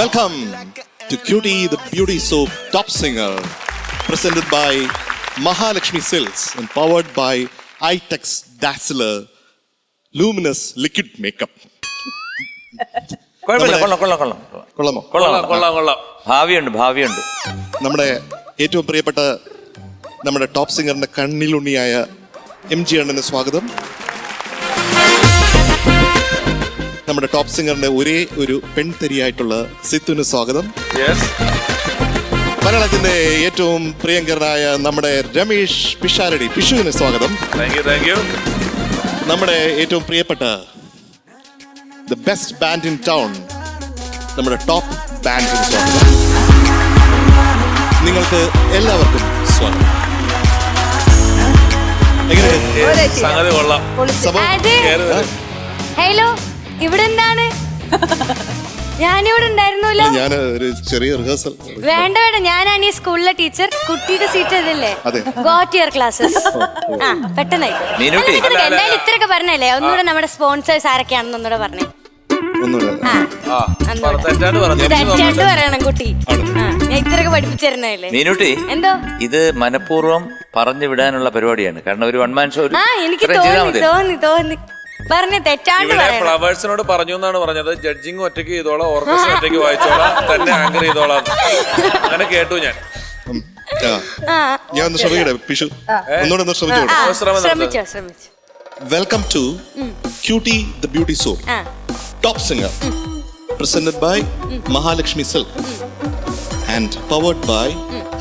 Welcome to Cutie the Beauty Soap Top Singer, presented by Mahalakshmi Silks and powered by iTex Dazzler Luminous Liquid Makeup. കൊള്ളാമോ? ഭാവിയുണ്ട്. നമ്മുടെ ഏറ്റവും പ്രിയപ്പെട്ട നമ്മുടെ top സിംഗറിന്റെ കണ്ണിലുണ്ണിയായ MG അണ്ണന് സ്വാഗതം. നമ്മുടെ ടോപ്പ് സിംഗറിന്റെ ഒരേ ഒരു പെൺതരിയായിട്ടുള്ള സിത്തുവിന് സ്വാഗതം. മലയാളത്തിന്റെ ഏറ്റവും പ്രിയങ്കരനായ നമ്മുടെ രമേഷ് പിഷാരടി പിഷുവിന് സ്വാഗതം. നമ്മുടെ ഏറ്റവും പ്രിയപ്പെട്ട the best band in town, നമ്മുടെ ടോപ്പ് ബാൻഡിന് സ്വാഗതം. നിങ്ങൾക്ക് എല്ലാവർക്കും സ്വാഗതം. ഹലോ, ഇവിടെ എന്താണ്? ഞാനിവിടെ ഉണ്ടായിരുന്നല്ലോ. ഞാൻ ഒരു ചെറിയ റിഹേഴ്സൽ. വേണ്ട, ഞാനാണ് ഈ സ്കൂളിലെ ടീച്ചർ. കുട്ടിയുടെ സീറ്റ് അതല്ലേ? Got your classes. ആ, പെട്ടെന്നായി. എന്തായാലും ഇത്രയൊക്കെ പറഞ്ഞല്ലേ, ഒന്നുകൂടെ നമ്മുടെ സ്പോൺസേഴ്സ് ആരൊക്കെയാണെന്ന് ഒന്നുകൂടെ പറഞ്ഞേ. തെറ്റാണ്ട് പറയണം കുട്ടി. ഞാൻ ഇത്രയൊക്കെ പഠിപ്പിച്ചിരുന്നല്ലേ. മീനുട്ടി, എന്തോ ഇത് മനഃപൂർവ്വം പറഞ്ഞു വിടാനുള്ള പരിപാടിയാണ്. കാരണം ഒരു വൺമാൻ ഷോ. എനിക്ക് തോന്നി പറഞ്ഞ തെറ്റാണ്ട് ഫ്ലവേഴ്സിനോട് പറഞ്ഞു എന്നാണ് പറഞ്ഞത്. ജഡ്ജിങ് ഒറ്റയ്ക്ക് ചെയ്തോളാം, ഓർക്കസ്ട്ര ഒറ്റയ്ക്ക് വായിച്ചോളാം, തന്നെ ആങ്കർ ചെയ്തോളാം. അങ്ങനെ കേട്ടു ഞാൻ. ഞാൻ ഒന്ന് ശ്രമിക്കട്ടെ പിഷു, ഒന്നുകൂടെ ഒന്ന് ശ്രമിച്ചോ. Welcome to Cutie the Beauty soap Top Singer, presented by Mahalakshmi Silk and powered by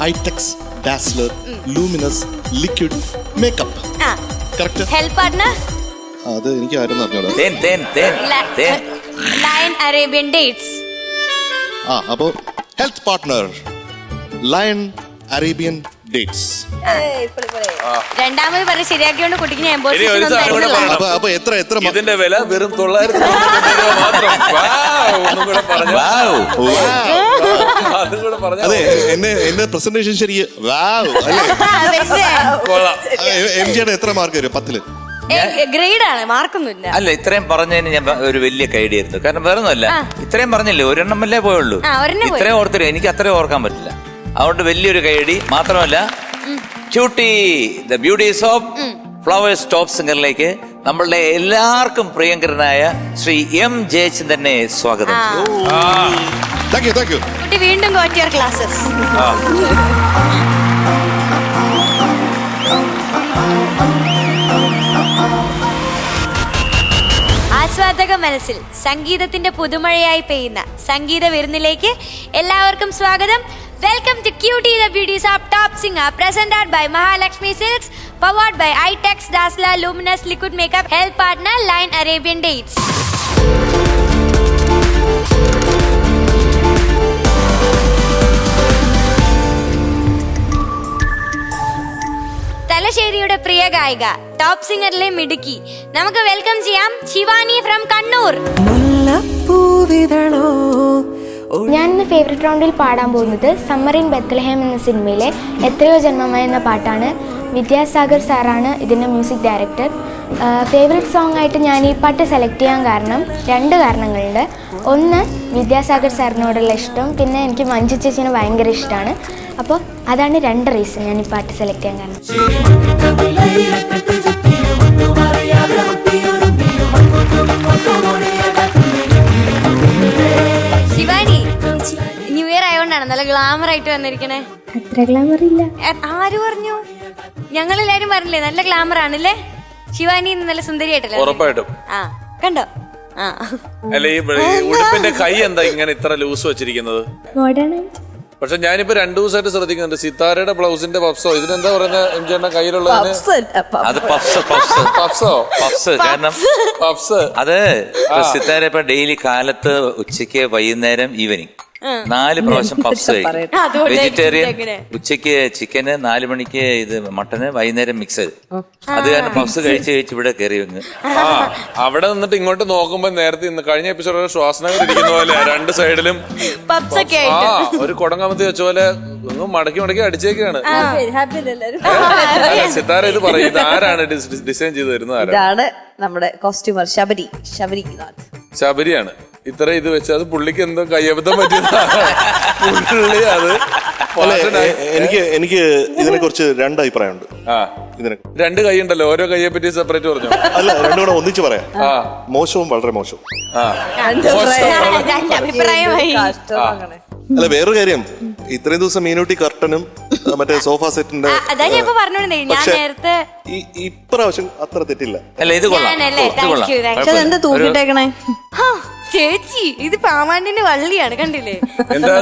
iTex Dazzler Luminous Liquid Makeup. Correct? Help partner? അത് എനിക്ക് ആരും അറിഞ്ഞോളൂ. Lion Arabian dates. അപ്പോ health partner Lion Arabian dates. രണ്ടാമത് പറഞ്ഞ് ശരിയാക്കിയോണ്ട് കുട്ടിക്ക് ഞാൻ അപ്പൊ എത്ര ഇതിന്റെ വില വെറും 900 മാത്രം. അതെ, എന്നെ പ്രസന്റേഷൻ ശരി. MG എത്ര മാർക്ക് വരും 10-ല്? ഗ്രേഡ് ആണ്, മാർക്കൊന്നുമില്ല. അല്ല, ഇത്രയും പറഞ്ഞതിന് ഞാൻ ഒരു വലിയ കൈഡിയായിരുന്നു. കാരണം വേറൊന്നുമല്ല, ഇത്രയും പറഞ്ഞില്ലേ, ഒരെണ്ണമല്ലേ പോയുള്ളൂ. ഇത്രയും ഓർത്തില്ല, എനിക്ക് അത്രയും ഓർക്കാൻ പറ്റില്ല. അതുകൊണ്ട് വലിയൊരു കൈഡി. മാത്രമല്ല, Cutie the Beauty soap Flowers Top സിംഗറിലേക്ക് നമ്മളുടെ എല്ലാവർക്കും പ്രിയങ്കരനായ ശ്രീ M ജയചന്ദ്രനെ സ്വാഗതം. കുട്ടി വീണ്ടും ഗോ ടു യുവർ ക്ലാസ്സസ്. ആസ്വാദക മനസ്സിൽ സംഗീതത്തിന്റെ പുതുമഴയായി പെയ്യുന്ന സംഗീത വിരുന്നിലേക്ക് എല്ലാവർക്കും സ്വാഗതം. Welcome to Cutie the Beauty Soap Top Singer, presented by Mahalakshmi Silks, powered by iTex Dazzler Luminous Liquid Makeup, health partner Lion Arabian Dates. തലശ്ശേരിയുടെ പ്രിയ ഗായിക, ടോപ്പ് സിംഗറിലെ മിടുക്കി, നമുക്ക് വെൽക്കം ചെയ്യാം ശിവാനി ഫ്രം കണ്ണൂർ. ഞാൻ ഇന്ന് ഫേവറേറ്റ് റൗണ്ടിൽ പാടാൻ പോകുന്നത് സമ്മർ ഇൻ ബെത്ലഹേം എന്ന സിനിമയിലെ എത്രയോ ജന്മമായി എന്ന പാട്ടാണ്. വിദ്യാസാഗർ സാറാണ് ഇതിൻ്റെ മ്യൂസിക് ഡയറക്ടർ. ഫേവറേറ്റ് സോങ് ആയിട്ട് ഞാൻ ഈ പാട്ട് സെലക്ട് ചെയ്യാൻ കാരണം 2 കാരണങ്ങളുണ്ട്. ഒന്ന്, വിദ്യാസാഗർ സാറിനോടുള്ള ഇഷ്ടം, പിന്നെ എനിക്ക് മഞ്ജു ചേച്ചിനെ ഭയങ്കര ഇഷ്ടമാണ്. അപ്പോൾ അതാണ് 2 റീസൺ ഞാൻ ഈ പാട്ട് സെലക്ട് ചെയ്യാൻ കാരണം. ശിവാനി, ന്യൂ ഇയർ ആയതുകൊണ്ടാണ് നല്ല ഗ്ലാമർ ആയിട്ട് വന്നിരിക്കണേ. അത്ര ഗ്ലാമർ ഇല്ല. ആര് പറഞ്ഞു? ഞങ്ങളെല്ലാരും പറഞ്ഞില്ലേ നല്ല ഗ്ലാമർ ആണല്ലേ. ശിവാനി നല്ല സുന്ദരിയായിട്ടല്ലേ? ഉറപ്പായിട്ടും. കണ്ടോ? അല്ല, ഈ ഉടുപ്പിന്റെ കൈ എന്താ ഇങ്ങനെ ഇത്ര ലൂസ് വെച്ചിരിക്കുന്നത്? പക്ഷെ ഞാനിപ്പോ 2 ദിവസമായിട്ട് ശ്രദ്ധിക്കുന്നുണ്ട്, സിത്താരയുടെ ബ്ലൗസിന്റെ പഫ്സോ, ഇതിനെന്താ പറയുന്നത് MG കയ്യിലുള്ള? അത് പഫ്സ്. കാരണം അത് സിത്താര ഇപ്പൊ ഡെയിലി കാലത്ത്, ഉച്ചയ്ക്ക്, വൈകുന്നേരം, ഈവനിങ് 4 പ്രാവശ്യം പപ്സ് കഴിക്കും. അതുകൊണ്ട് വെജിറ്റേറിയൻ, എങ്ങനെ? ഉച്ചയ്ക്ക് ചിക്കന്, 4 മണിക്ക് ഇത് മട്ടന്, വൈകുന്നേരം മിക്സ്. അത് കാരണം പപ്സ് കഴിച്ച് ഇവിടെ കയറി വന്ന് അവിടെ നിന്നിട്ട് ഇങ്ങോട്ട് നോക്കുമ്പോ നേരത്തെ കഴിഞ്ഞ എപ്പിസോഡിൽ ശ്വാസനഗർ ഇരിക്കുന്ന പോലെ 2 സൈഡിലും പപ്സ് ഒക്കെ ആയിട്ട് ഒരു കുടങ്ങമത്തി വെച്ച പോലെ മടക്കി മടക്കി അടിച്ചേക്കാണ്. സിത്താര ഇത് പറയും, ഇത് ആരാണ് ഡിസൈൻ ചെയ്ത് തരുന്നത്? ഇതാണ് നമ്മുടെ കോസ്റ്റ്യൂമർ ശബരിനാഥ്. ശബരിയാണ് ഇത്ര ഇത് വെച്ച്. അത് പുള്ളിക്ക് എന്തോ കയ്യബദ്ധം പറ്റിയതാണ്. പുള്ളി അത് എനിക്ക് ഇതിനെ കുറിച്ച് 2 അഭിപ്രായമുണ്ട്. ഇതിനെ 2 കൈ ഉണ്ടല്ലോ, ഓരോ കൈയെ പറ്റി സെപ്പറേറ്റ് പറഞ്ഞു. അല്ല, 2 കൂടെ ഒന്നിച്ച് പറയാം. മോശവും വളരെ മോശവും. അഭിപ്രായമായി. അല്ല, വേറൊരു കാര്യം, ഇത്രയും ദിവസം മീനൂട്ടി കർട്ടനും മറ്റേ സോഫ സെറ്റിന്റെ അതാ ഞാൻ ഇപ്പൊ പറഞ്ഞോണ്ടേ. ഞാൻ നേരത്തെ ഇപ്രാവശ്യം അത്ര തെറ്റില്ല. അല്ല, ഇത് കൊള്ളാം. പക്ഷെ എന്താ തൂക്കിട്ടേക്കണേ? ചേച്ചി, ഇത് പാവാടന്റെ വള്ളിയാണ്, കണ്ടില്ലേ? എന്താ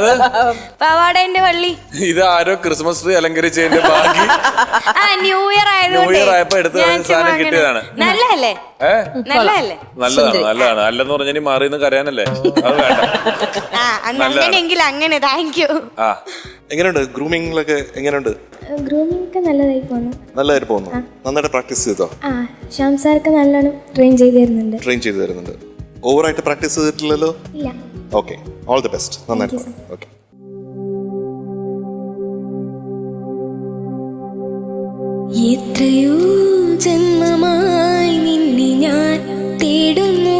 പാവാടന്റെ വള്ളി. ഇത് ആരോ ക്രിസ്മസ് ട്രീ അലങ്കരിച്ചതിന്റെ ബാക്കി ന്യൂ ഇയർ ആയപ്പോ എടുത്ത് സാധനം കിട്ടിയതാണ്. നല്ലതല്ലേ? നല്ലതല്ലേ? നല്ലതാണ്. അല്ലെന്ന് പറഞ്ഞാൽ മാറിയെന്ന് കരയാനല്ലേ? അത് വേണ്ട. അങ്ങനെയെങ്കിൽ അങ്ങനെ. Thank you. എങ്ങനെയുണ്ട് ഗ്രൂമിങ്ങിലൊക്കെ? എങ്ങനെയുണ്ട്? ഗ്രൂമിംഗ് ഒക്കെ നല്ലതായിട്ട് പോകുന്നു. നന്നായിട്ട് പ്രാക്ടീസ് ചെയ്തോ? ശ്യാം സാർക്ക് നല്ലോണം ട്രെയിൻ ചെയ്ത് തരുന്നുണ്ട്. ഓവറായിട്ട് പ്രാക്ടീസ് ചെയ്തിട്ടില്ലല്ലോ? ഇല്ല. Okay, all the best. നന്നായിട്ട്. ഓക്കെ. എത്രയോ ജന്മമായി നിന്നെ ഞാൻ തേടുന്നു,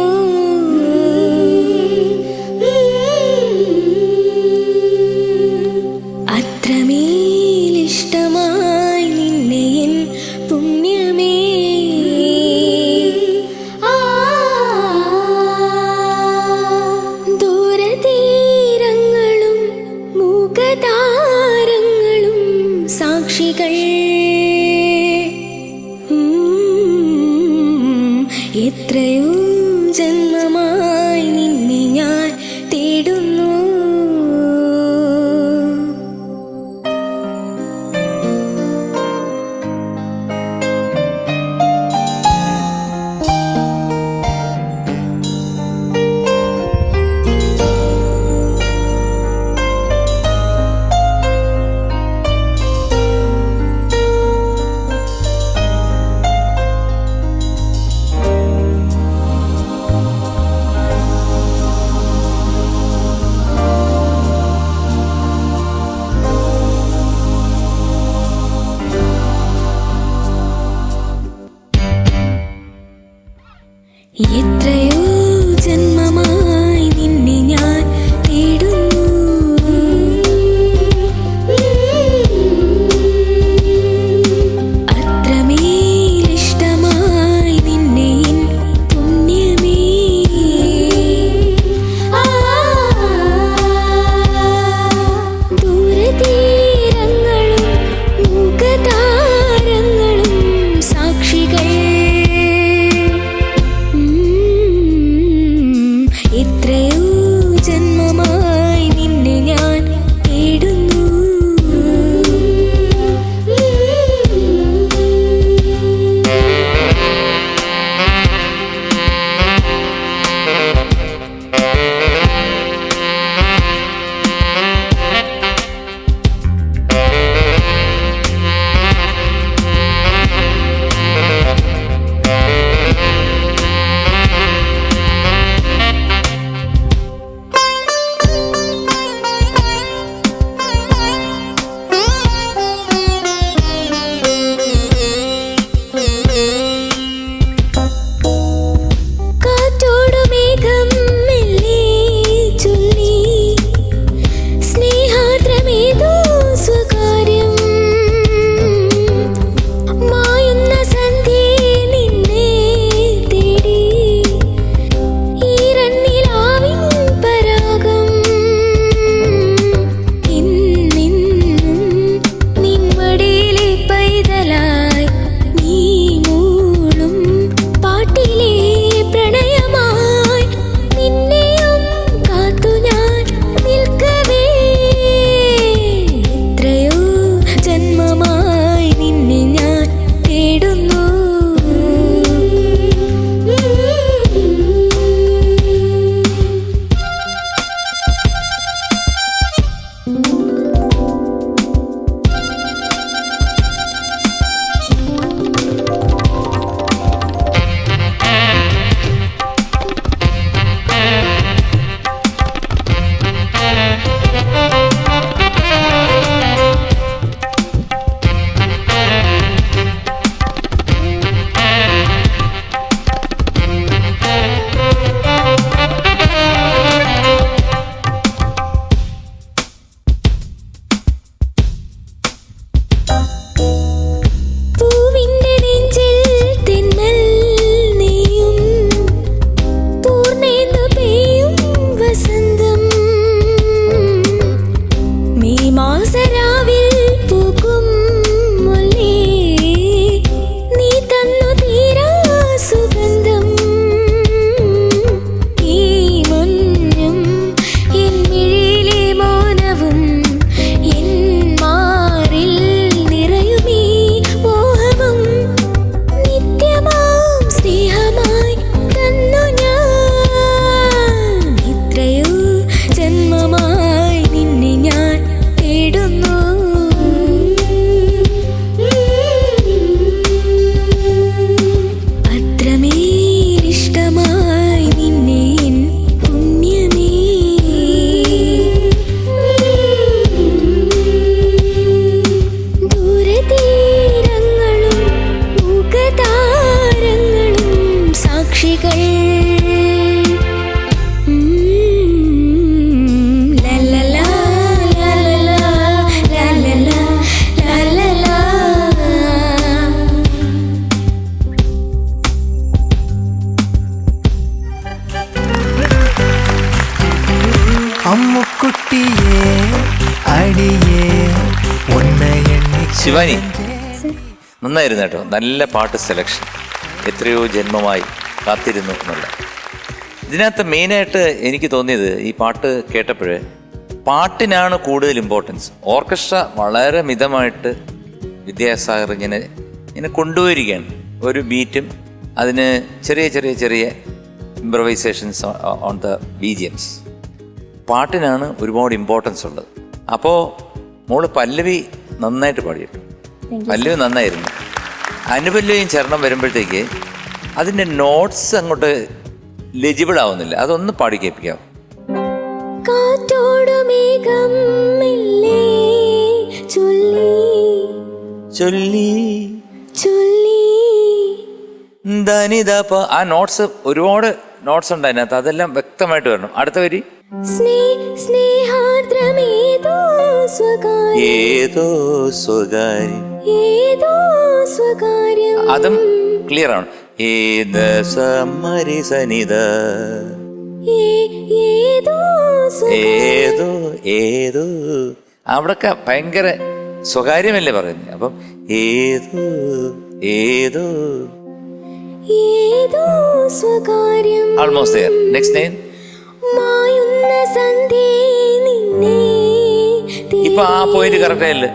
അത്രമേലിഷ്ടമായി നിന്നെ എൻ പുണ്യമേ. ദൂരതീരങ്ങളും മൂകതാരങ്ങളും സാക്ഷികൾ. എത്രയോ ജന്മമായി നിന്നെ ഞാൻ തേടുന്നു. ഭവാനി നന്നായിരുന്നു കേട്ടോ, നല്ല പാട്ട് സെലക്ഷൻ. എത്രയോ ജന്മമായി കാത്തിരുന്നു എന്നുള്ള ഇതിനകത്ത് മെയിനായിട്ട് എനിക്ക് തോന്നിയത്, ഈ പാട്ട് കേട്ടപ്പോഴേ പാട്ടിനാണ് കൂടുതൽ ഇമ്പോർട്ടൻസ്. ഓർക്കസ്ട്ര വളരെ മിതമായിട്ട് വിദ്യാസാഗർ ഇങ്ങനെ കൊണ്ടുപോയിരിക്കുകയാണ്. ഒരു ബീറ്റും അതിന് ചെറിയ ചെറിയ ചെറിയ ഇംപ്രവൈസേഷൻസ് ഓൺ ദ BGMs. പാട്ടിനാണ് ഒരുപാട് ഇമ്പോർട്ടൻസ് ഉള്ളത്. അപ്പോൾ മോള് പല്ലവി നന്നായിട്ട് പാടിയിട്ടു. പല്ലവി നന്നായിരുന്നു. അനുപല്ലവിയും ചരണം വരുമ്പോഴത്തേക്ക് അതിൻ്റെ നോട്ട്സ് അങ്ങോട്ട് ലെജിബിൾ ആവുന്നില്ല. അതൊന്ന് പാടി കേൾപ്പിക്കാം. ആ നോട്ട്സ് ഒരുപാട് നോട്ട്സ് ഉണ്ട് അതിനകത്ത്, അതെല്ലാം വ്യക്തമായിട്ട് വരണം. അടുത്ത വരി ഏതോ സ്വകാര്യം, അതും ക്ലിയർ ആണ്. ഏതോ ഏതോ അവിടൊക്കെ ഭയങ്കര സ്വകാര്യമല്ലേ പറയുന്നത്. അപ്പം ഏതോ ഏതോ ആൾമോസ്റ്റ് നെക്സ്റ്റ് ടൈം. ഇപ്പൊ ആ പോയിന്റ് കറക്റ്റ് ആയില്ല,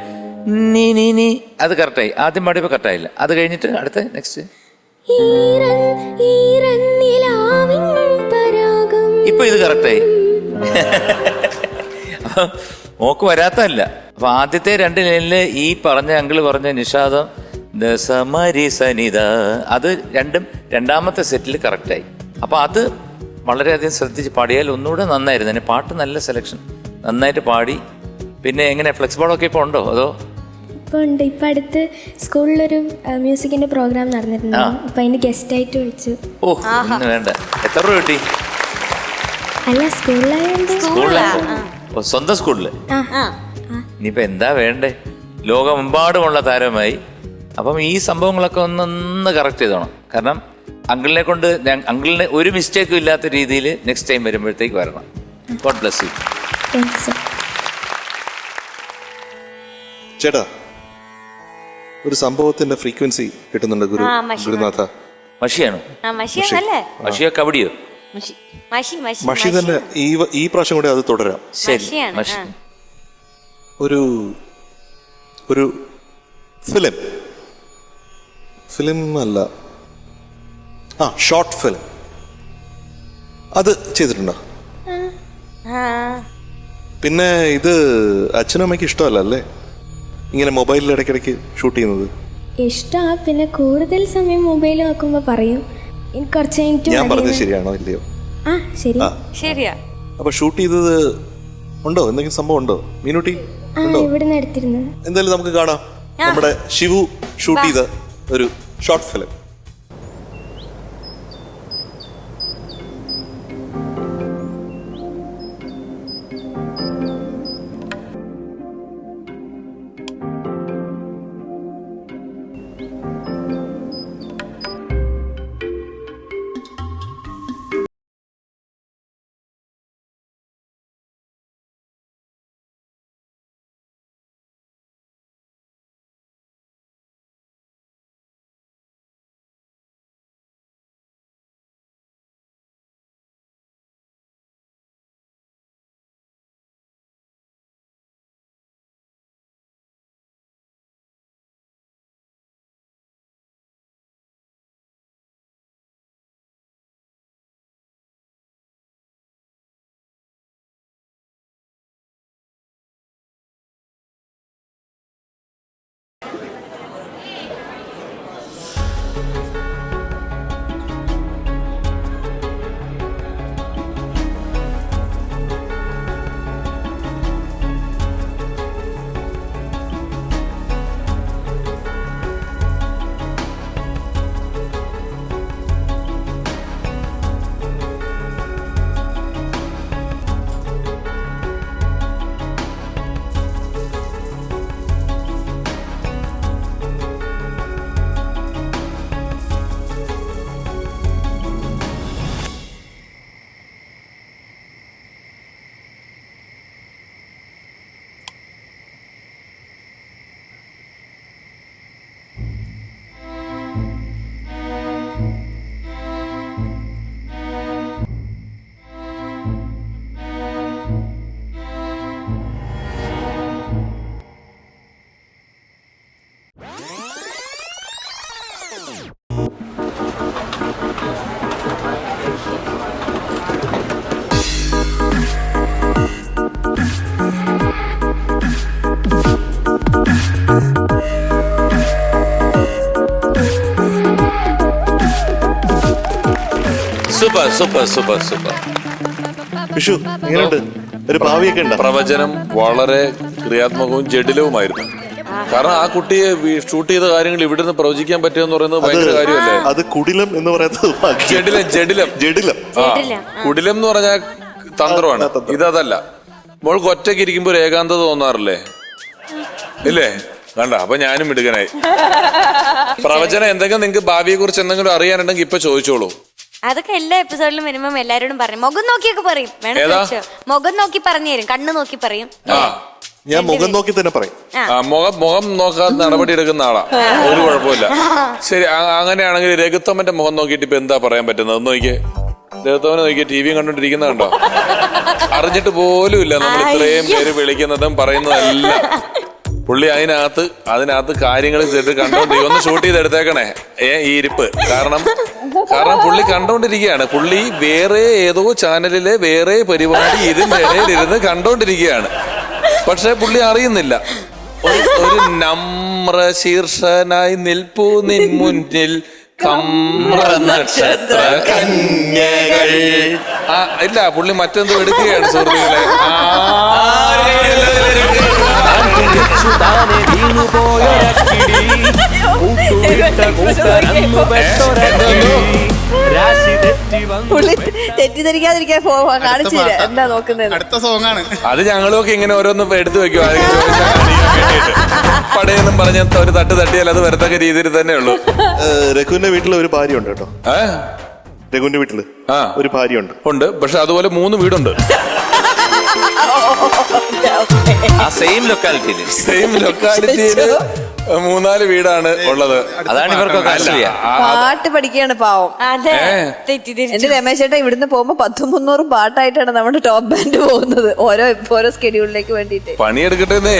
നീ അത് കറക്റ്റായി. ആദ്യം പാടിയപ്പോ കറക്റ്റായില്ല, അത് കഴിഞ്ഞിട്ട് അടുത്ത നെക്സ്റ്റ്. ഇപ്പൊ ഇത് കറക്റ്റായി. മോക്ക് വരാത്തല്ല. അപ്പൊ ആദ്യത്തെ 2 ലൈനില് ഈ പറഞ്ഞ അങ്കിള് പറഞ്ഞ നിഷാദം ദസമരി സനിത അത് രണ്ടും രണ്ടാമത്തെ സെറ്റിൽ കറക്റ്റായി. അപ്പൊ അത് വളരെയധികം ശ്രദ്ധിച്ച് പാടിയാൽ ഒന്നുകൂടെ നന്നായിരുന്നു. അതിന് പാട്ട് നല്ല സെലക്ഷൻ, നന്നായിട്ട് പാടി. പിന്നെ എങ്ങനെ ഫ്ലെക്സിബിളൊക്കെ ഇപ്പോൾ ഉണ്ടോ അതോ? ഇപ്പോൾ ഉണ്ട്. ഇപ്പം അടുത്ത് സ്കൂളിലൊരു മ്യൂസിക്കിന്റെ പ്രോഗ്രാം നടന്നിട്ടുണ്ട്. അപ്പൊ അതിന് ഗസ്റ്റ് ആയിട്ട് വിളിച്ചു. ഓ വേണ്ട. എത്ര രൂപ കിട്ടി? അല്ല, സ്കൂളിലായോണ്ട്. സ്വന്തം സ്കൂളില്. ഇനിയിപ്പോ എന്താ വേണ്ടേ? ലോകമെമ്പാടുമുള്ള താരമായി. അപ്പം ഈ സംഭവങ്ങളൊക്കെ ഒന്ന് കറക്റ്റ് ചെയ്തോണം. കാരണം അങ്കിളിനെ കൊണ്ട് അങ്കിളിന് ഒരു മിസ്റ്റേക്കും ഇല്ലാത്ത രീതിയിൽ നെക്സ്റ്റ് ടൈം വരുമ്പോഴത്തേക്ക് വരണം. God bless you. ചേട്ടാ, ഒരു സംഭവത്തിന്റെ ഫ്രീക്വൻസി കിട്ടുന്നുണ്ട് ഗുരുനാഥ. മഷിയാണോ? മഷിയോ കബഡിയോ? മഷി തന്നെ. ഈ പ്രാവശ്യം കൂടെ അത് തുടരാം. ശരി. മഷി ഒരു ഫിലിം അല്ല, ഷോർട്ട് ഫിലിം അത് ചെയ്തിട്ടുണ്ടോ? പിന്നെ ഇത് അച്ഛനും അമ്മയ്ക്ക് ഇഷ്ടമല്ല അല്ലേ ഇങ്ങനെ മൊബൈലിൽ ഇടയ്ക്കിടയ്ക്ക് ഷൂട്ട് ചെയ്യുന്നത്? ഇഷ്ടമാണ്. പിന്നെ കൂടുതൽ സമയം മൊബൈൽ നോക്കുമ്പോ പറയും. ഞാൻ പറഞ്ഞത് ശരിയാണോ ഇല്ലയോ? ശരിയാ. അപ്പൊ ഷൂട്ട് ചെയ്തത് ഉണ്ടോ? എന്തെങ്കിലും സംഭവം ഉണ്ടോ മീനുട്ടി? ഇവിടുന്ന് എടുത്തിരുന്നത്. എന്തായാലും നമുക്ക് കാണാം നമ്മുടെ ശിവു ഷൂട്ട് ചെയ്ത ഒരു short film. Super super super super. Vishu എങ്ങനെയുണ്ട്? ഒരു ഭാവിയൊക്കെ ഉണ്ടോ? പ്രവചനം വളരെ ക്രിയാത്മകവും ജഡിലവുമായിരുന്നു. കാരണം ആ കുട്ടിയെ ഷൂട്ട് ചെയ്ത കാര്യങ്ങൾ ഇവിടുന്ന് പ്രവചിക്കാൻ പറ്റുമെന്ന് പറയുന്നത് ഭയങ്കര കാര്യമല്ലേ? അത് കുടിലം എന്ന് പറയുന്നത് ജഡിലം ജഡിലം ജഡിലം. കുടിലം എന്ന് പറഞ്ഞാൽ തന്ത്രമാണ്. ഇതല്ല. മോൾക്ക് ഒറ്റയ്ക്ക് ഇരിക്കുമ്പോൾ ഒരു ഏകാന്തത തോന്നാറില്ലേ? ഇല്ലേ? കണ്ട, അപ്പൊ ഞാനും മിടുക്കനായി. പ്രവചനം എന്തെങ്കിലും നിങ്ങൾക്ക് ഭാവിയെ കുറിച്ച് എന്തെങ്കിലും അറിയാനുണ്ടെങ്കിൽ ഇപ്പൊ ചോദിച്ചോളൂ. അതൊക്കെ എല്ലാ എപ്പിസോഡിലും മിനിമം എല്ലാരോടും പറയും. മുഖം നോക്കിയൊക്കെ പറയും. മുഖം നോക്കി പറഞ്ഞു തരും, കണ്ണ് നോക്കി പറയും. ഞാൻ മുഖം നോക്കി തന്നെ പറയും. മുഖം നോക്കാതെ നടപടി എടുക്കുന്ന ആളാ, ഒരു കുഴപ്പമില്ല. ശരി, അങ്ങനെയാണെങ്കിൽ രഘുത്തമ്മന്റെ മുഖം നോക്കിയിട്ട് ഇപ്പൊ എന്താ പറയാൻ പറ്റുന്നത്? നോക്കിയേ, രഘുത്തമ്മനെ നോക്കിയ ടിവിയും കണ്ടോണ്ടിരിക്കുന്ന കണ്ടോ? അറിഞ്ഞിട്ട് പോലും ഇല്ല നമ്മൾ ഇത്രയും പേര് വിളിക്കുന്നതും പറയുന്നതല്ല. പുള്ളി അതിനകത്ത് കാര്യങ്ങൾ കണ്ടോണ്ട് ഒന്ന് ഷൂട്ട് ചെയ്തെടുത്തേക്കണേ ഈ ഇരിപ്പ്. കാരണം പുള്ളി കണ്ടോണ്ടിരിക്കുകയാണ്. പുള്ളി വേറെ ഏതോ ചാനലിലെ വേറെ പരിപാടി ഇതിന്റെ ഇടയിലിരുന്ന് കണ്ടോണ്ടിരിക്കുകയാണ്. പക്ഷെ പുള്ളി അറിയുന്നില്ല. ഒരു നമ്ര ശീർഷനായി നിൽപ്പൂ നിൻ മുന്നിൽ നക്ഷത്ര കന്യകൾ. ഇല്ല, പുള്ളി മറ്റെന്തോ എടുക്കുകയാണ് സുഹൃത്തുക്കളെ. പുള്ളി തെറ്റിദ്ധരിക്കാതിരിക്കാൻ കാണിച്ചില്ല എന്താ നോക്കുന്നത്. അടുത്ത സോങ്ങാണ് അത്. ഞങ്ങളൊക്കെ ഇങ്ങനെ ഓരോന്ന് എടുത്തു വെക്കും. പടയൊന്നും പറഞ്ഞ ഒരു തട്ടിയാൽ അത് വരത്തക്ക രീതിയിൽ തന്നെ ഉള്ളൂ. രഘുവിന്റെ വീട്ടിൽ ഒരു ഭാര്യ ഉണ്ട് കേട്ടോ. രഘുവിന്റെ വീട്ടില് ഒരു ഭാര്യ ഉണ്ട്. പക്ഷെ അതുപോലെ 3 വീടുണ്ട്. സെയിം ലൊക്കാലിറ്റിയില് 3-4 വീടാണ് ഉള്ളത്. അതാണ് ഇവർക്കൊക്കെ പാട്ട് പഠിക്കുകയാണ് പാവം. എന്റെ രമേശ് ചേട്ടാ ഇവിടുന്ന് പോകുമ്പോ 100-300 പാട്ടായിട്ടാണ് നമ്മുടെ ടോപ്പ് ബാൻഡ് പോകുന്നത് ഓരോ സ്കെഡ്യൂളിലേക്ക് വേണ്ടിട്ട്. പണിയെടുക്കട്ടെ.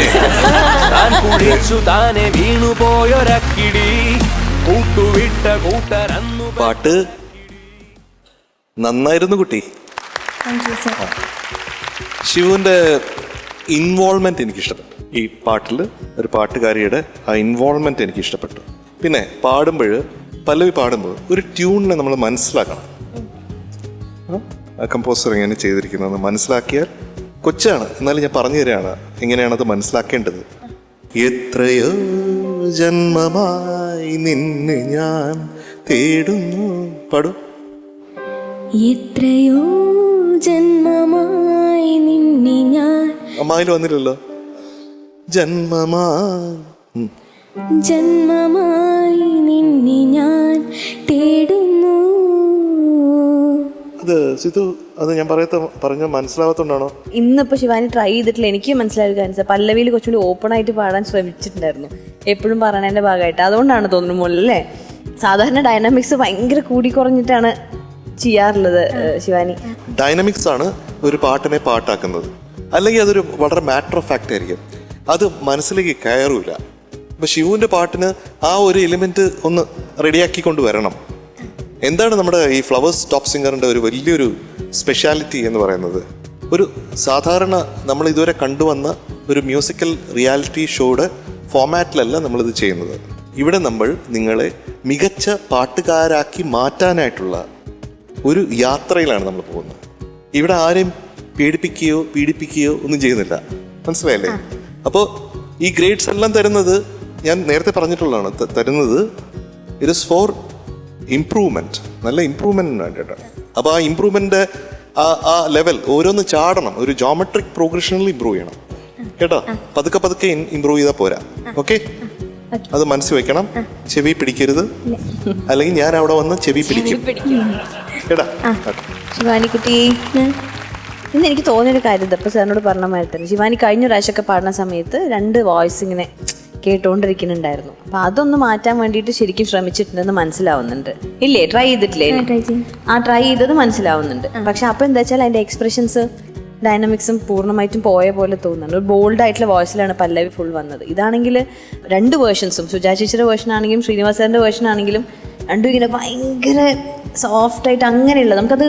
പാട്ട് നന്നായിരുന്നു കുട്ടി. ശിവുവിന്റെ ഇൻവോൾവ്മെന്റ് എനിക്ക് ഇഷ്ടപ്പെട്ടു. ഈ പാട്ടിൽ ഒരു പാട്ടുകാരിയുടെ ആ ഇൻവോൾവ്മെന്റ് എനിക്ക് ഇഷ്ടപ്പെട്ടു. പിന്നെ പല്ലവി പാടുമ്പോൾ ഒരു ട്യൂണിനെ നമ്മൾ മനസ്സിലാക്കണം. കമ്പോസർ എങ്ങനെ ചെയ്തിരിക്കുന്നത് മനസ്സിലാക്കിയാൽ, കൊച്ചാണ് എന്നാലും ഞാൻ പറഞ്ഞു തരികയാണ് എങ്ങനെയാണത് മനസ്സിലാക്കേണ്ടത്. എത്രയോ ജന്മമായി നിന്നെ ഞാൻ തേടുന്നു. പാടും. എത്രയോ ജന്മമായി നിന്നെ ഞാൻ. അമ്മായിൽ വന്നില്ലല്ലോ. ജന്മമായി നിന്നെ ഞാൻ തേടുന്നു. അത് സിതു, അത് ഞാൻ പറഞ്ഞ മനസ്സിലാവാത്തോണ്ടാണോ? ഇന്നിപ്പോ ശിവാനി ട്രൈ ചെയ്തിട്ടില്ല. എനിക്ക് മനസ്സിലായ കാര്യം പല്ലവിയിൽ കുറച്ചുകൂടി ഓപ്പൺ ആയിട്ട് പാടാൻ ശ്രമിച്ചിട്ടുണ്ടായിരുന്നു, എപ്പോഴും പറയണതിന്റെ ഭാഗമായിട്ട്. അതുകൊണ്ടാണ് തോന്നുന്നു മോളല്ലേ. സാധാരണ ഡൈനാമിക്സ് ഭയങ്കര കൂടി കുറഞ്ഞിട്ടാണ് ചെയ്യാറുള്ളത് ശിവാനി. ഡൈനാമിക്സ് ആണ് ഒരു പാട്ടിനെ പാട്ടാക്കുന്നത്. അല്ലെങ്കിൽ അതൊരു വളരെ മാറ്റർ ഓഫ് ഫാക്റ്റ് ആയിരിക്കും, അത് മനസ്സിലേക്ക് കയറൂല. അപ്പൊ ശിവുവിന്റെ പാട്ടിന് ആ ഒരു എലിമെന്റ് ഒന്ന് റെഡിയാക്കി കൊണ്ടുവരണം. എന്താണ് നമ്മുടെ ഈ ഫ്ലവേഴ്സ് ടോപ്പ് സിംഗറിന്റെ ഒരു വലിയൊരു സ്പെഷ്യാലിറ്റി എന്ന് പറയുന്നത്? ഒരു സാധാരണ നമ്മൾ ഇതുവരെ കണ്ടുവന്ന ഒരു മ്യൂസിക്കൽ റിയാലിറ്റി ഷോയുടെ ഫോമാറ്റിലല്ല നമ്മളിത് ചെയ്യുന്നത്. ഇവിടെ നമ്മൾ നിങ്ങളെ മികച്ച പാട്ടുകാരാക്കി മാറ്റാനായിട്ടുള്ള ഒരു യാത്രയിലാണ് നമ്മൾ പോകുന്നത്. ഇവിടെ ആരെയും പീഡിപ്പിക്കുകയോ ഒന്നും ചെയ്യുന്നില്ല. മനസ്സിലായല്ലേ? അപ്പോൾ ഈ ഗ്രേഡ്സ് എല്ലാം തരുന്നത്, ഞാൻ നേരത്തെ പറഞ്ഞിട്ടുള്ളതാണ്, തരുന്നത് ഇറ്റ് ഇസ് ഫോർ ഇംപ്രൂവ്മെന്റ്, നല്ല ഇംപ്രൂവ്മെന്റിന് വേണ്ടിയിട്ടാണ്. അപ്പോൾ ആ ഇംപ്രൂവ്മെന്റ് ആ ലെവൽ ഓരോന്ന് ചാടണം, ഒരു ജോമെട്രിക് പ്രോഗ്രഷനിൽ ഇംപ്രൂവ് ചെയ്യണം കേട്ടോ. പതുക്കെ ഇംപ്രൂവ് ചെയ്താൽ പോരാ. ഓക്കെ, അത് മനസ്സിൽ വെക്കണം. ചെവി പിടിക്കരുത്, അല്ലെങ്കിൽ ഞാൻ അവിടെ വന്ന് ചെവി പിടിക്കും കേട്ടാ. ശിവാനിക്കുട്ടി, ഇന്ന് എനിക്ക് തോന്നിയൊരു കാര്യം ഇപ്പൊ സാറിനോട് പറഞ്ഞ മാതിരി തന്നെ ശിവാനി കഴിഞ്ഞ പ്രാവശ്യമൊക്കെ പാടുന്ന സമയത്ത് 2 വോയിസ് ഇങ്ങനെ കേട്ടോണ്ടിരിക്കുന്നുണ്ടായിരുന്നു. അപ്പൊ അതൊന്ന് മാറ്റാൻ വേണ്ടിയിട്ട് ശരിക്കും ശ്രമിച്ചിട്ടുണ്ടെന്ന് മനസ്സിലാവുന്നുണ്ട്. ഇല്ലേ? ട്രൈ ചെയ്തിട്ടില്ലേ? ട്രൈ ചെയ്തത് മനസ്സിലാവുന്നുണ്ട്. പക്ഷെ അപ്പൊ എന്താ വെച്ചാൽ അതിന്റെ എക്സ്പ്രഷൻസ് ഡൈനാമിക്സും പൂർണ്ണമായിട്ടും പോയ പോലെ തോന്നുന്നുണ്ട്. ഒരു ബോൾഡ് ആയിട്ടുള്ള വോയിസിലാണ് പല്ലവി ഫുൾ വന്നത്. ഇതാണെങ്കിൽ രണ്ട് വേർഷൻസും, സുജാ ചേച്ചിയുടെ വേർഷൻ ആണെങ്കിലും ശ്രീനിവാസന്റെ വേർഷൻ ആണെങ്കിലും രണ്ടും ഇങ്ങനെ ഭയങ്കര സോഫ്റ്റായിട്ട് അങ്ങനെയുള്ള, നമുക്കത്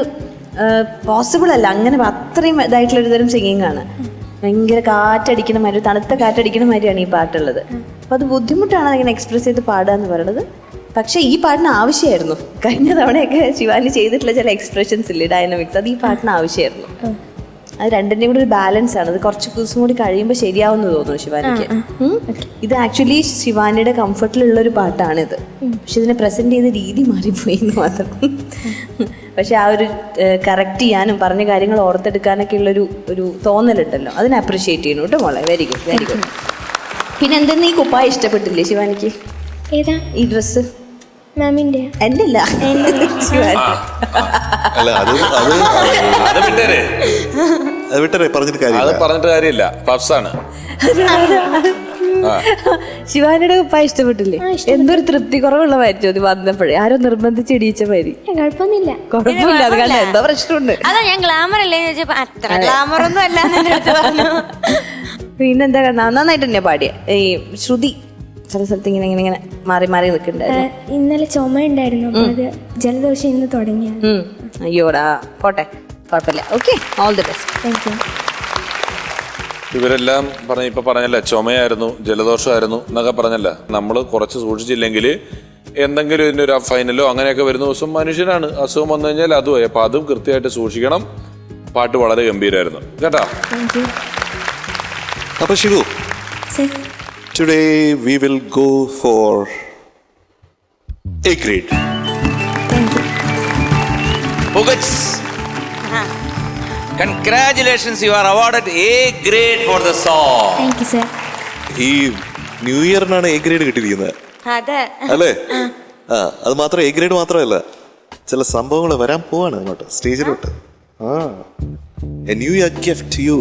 പോസിബിൾ അല്ല. അങ്ങനെ അത്രയും ഇതായിട്ടുള്ള ഒരു തരം സിംഗിങ് ആണ്. ഭയങ്കര കാറ്റടിക്കുന്ന മാതിരി, തണുത്ത കാറ്റടിക്കുന്ന മാതിരിയാണ് ഈ പാട്ടുള്ളത്. അപ്പോൾ അത് ബുദ്ധിമുട്ടാണ് അതിങ്ങനെ എക്സ്പ്രസ് ചെയ്ത് പാടുക എന്ന് പറയുന്നത്. പക്ഷേ ഈ പാട്ടിന് ആവശ്യമായിരുന്നു. കഴിഞ്ഞ തവണയൊക്കെ ശിവാനി ചെയ്തിട്ടുള്ള ചില എക്സ്പ്രഷൻസ് ഇല്ലേ, ഡൈനാമിക്സ്, അത് ഈ പാട്ടിന് ആവശ്യമായിരുന്നു. അത് രണ്ടിൻ്റെയും കൂടെ ഒരു ബാലൻസ് ആണ്. അത് കുറച്ച് ദിവസം കൂടി കഴിയുമ്പോൾ ശരിയാവുമെന്ന് തോന്നുന്നു ശിവാനിക്ക്. ഇത് ആക്ച്വലി ശിവാനിയുടെ കംഫർട്ടിലുള്ളൊരു പാട്ടാണിത്. പക്ഷെ ഇതിനെ പ്രസൻറ്റ് ചെയ്ത രീതി മാറിപ്പോയി എന്ന് മാത്രം. പക്ഷെ ആ ഒരു കറക്റ്റ് ചെയ്യാനും പറഞ്ഞ കാര്യങ്ങൾ ഓർത്തെടുക്കാനൊക്കെ ഉള്ളൊരു തോന്നലുണ്ടല്ലോ, അതിനെ അപ്രിഷിയേറ്റ് ചെയ്യുന്നു കേട്ടോ മോളെ. Very good, very good. പിന്നെ എന്തെന്ന് ഈ കുപ്പായ ഇഷ്ടപ്പെട്ടില്ലേ ശിവാനിക്ക്? ഏതാ ഈ ഡ്രസ്സ്? മാമിന്റെ. എൻ്റെ അല്ല, ശിവാനി. അല്ല അത് വിട്ടേരെ, അത് വിട്ടേ, പറഞ്ഞിട്ട് അത് കാര്യമില്ല. പറഞ്ഞിട്ട് കാര്യമില്ല, പപ്സാണ്. ശിവാനിയുടെ കുപ്പായ ഇഷ്ടപ്പെട്ടില്ലേ? എന്തൊരു തൃപ്തി കുറവുള്ളതായിരുന്നു അത് വന്നപ്പോഴേ, ആരോ നിർബന്ധിച്ച് ഇടിയിച്ച മാതിരി. കുഴപ്പമൊന്നുമില്ല, കുഴപ്പമില്ല. അത് കണ്ട എന്തോ പ്രശ്നമുണ്ട്. അതാ ഞാൻ ഗ്ലാമർ അല്ലേ ചോദിച്ചപ്പോ അത്ര ഗ്ലാമർ ഒന്നും അല്ല എന്നെ അടുത്ത് പറഞ്ഞു. പിന്നെന്താ കണ്ട, നന്നായിട്ട് തന്നെ പാടിയ. ഈ ശ്രുതി ചില സ്ഥലത്ത് ഇങ്ങനെ ഇങ്ങനെ ഇങ്ങനെ മാറി മാറി നിൽക്കുന്നുണ്ടായിരുന്നു. ഇന്നലെ ചുമ ഉണ്ടായിരുന്നു, അപ്പൊ അത് ജലദോഷം ഇന്ന് തുടങ്ങിയ. അയ്യോടാ, പോട്ടെ, കുഴപ്പമില്ല. Okay, all the best. Thank U. ഇവരെല്ലാം ഇപ്പൊ പറഞ്ഞല്ല, ചുമയായിരുന്നു, ജലദോഷമായിരുന്നു എന്നൊക്കെ പറഞ്ഞല്ല. നമ്മൾ കുറച്ച് സൂക്ഷിച്ചില്ലെങ്കിൽ എന്തെങ്കിലും ഇതിൻ്റെ ഒരു ഫൈനലോ അങ്ങനെയൊക്കെ വരുന്ന ദിവസം മനുഷ്യനാണ്, അസുഖം വന്നു കഴിഞ്ഞാൽ അതുമായി. അപ്പൊ അതും കൃത്യമായിട്ട് സൂക്ഷിക്കണം. പാട്ട് വളരെ ഗംഭീരമായിരുന്നു കേട്ടോ. അപ്പൊ Shivu, today we will go for A grade. Congratulations, you are awarded A grade for the song. Thank you sir. ഈ ന്യൂ ഇയറിനാണ് എ ഗ്രേഡ് കിട്ടിയിരിക്കുന്നത് അതെ അല്ലേ? അത് മാത്രം, എ ഗ്രേഡ് മാത്രമല്ല, ചില സംഭവങ്ങൾ വരാൻ പോവാണ് അങ്ങോട്ട് സ്റ്റേജിലോട്ട്. A new year gift to you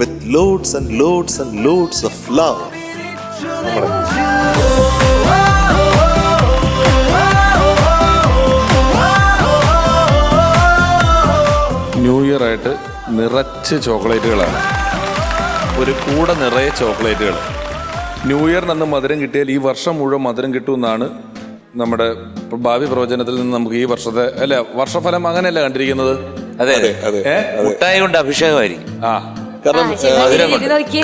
with loads and loads and loads of love. New year ആയിട്ട് നിറച്ച് ചോക്ലേറ്റുകളാണ്, ഒരു കൂടെ നിറയെ ചോക്ലേറ്റുകൾ. ന്യൂ ഇയറിനന്ന് മധുരം കിട്ടിയാൽ ഈ വർഷം മുഴുവൻ മധുരം കിട്ടുമെന്നാണ് നമ്മുടെ ഭാവി പ്രവചനത്തിൽ നിന്ന് നമുക്ക് ഈ വർഷത്തെ അല്ല വർഷഫലം അങ്ങനെയല്ല കണ്ടിരിക്കുന്നത്. അതെ അതെ, മുട്ടായി കൊണ്ട് അഭിഷേകമായിരിക്കും.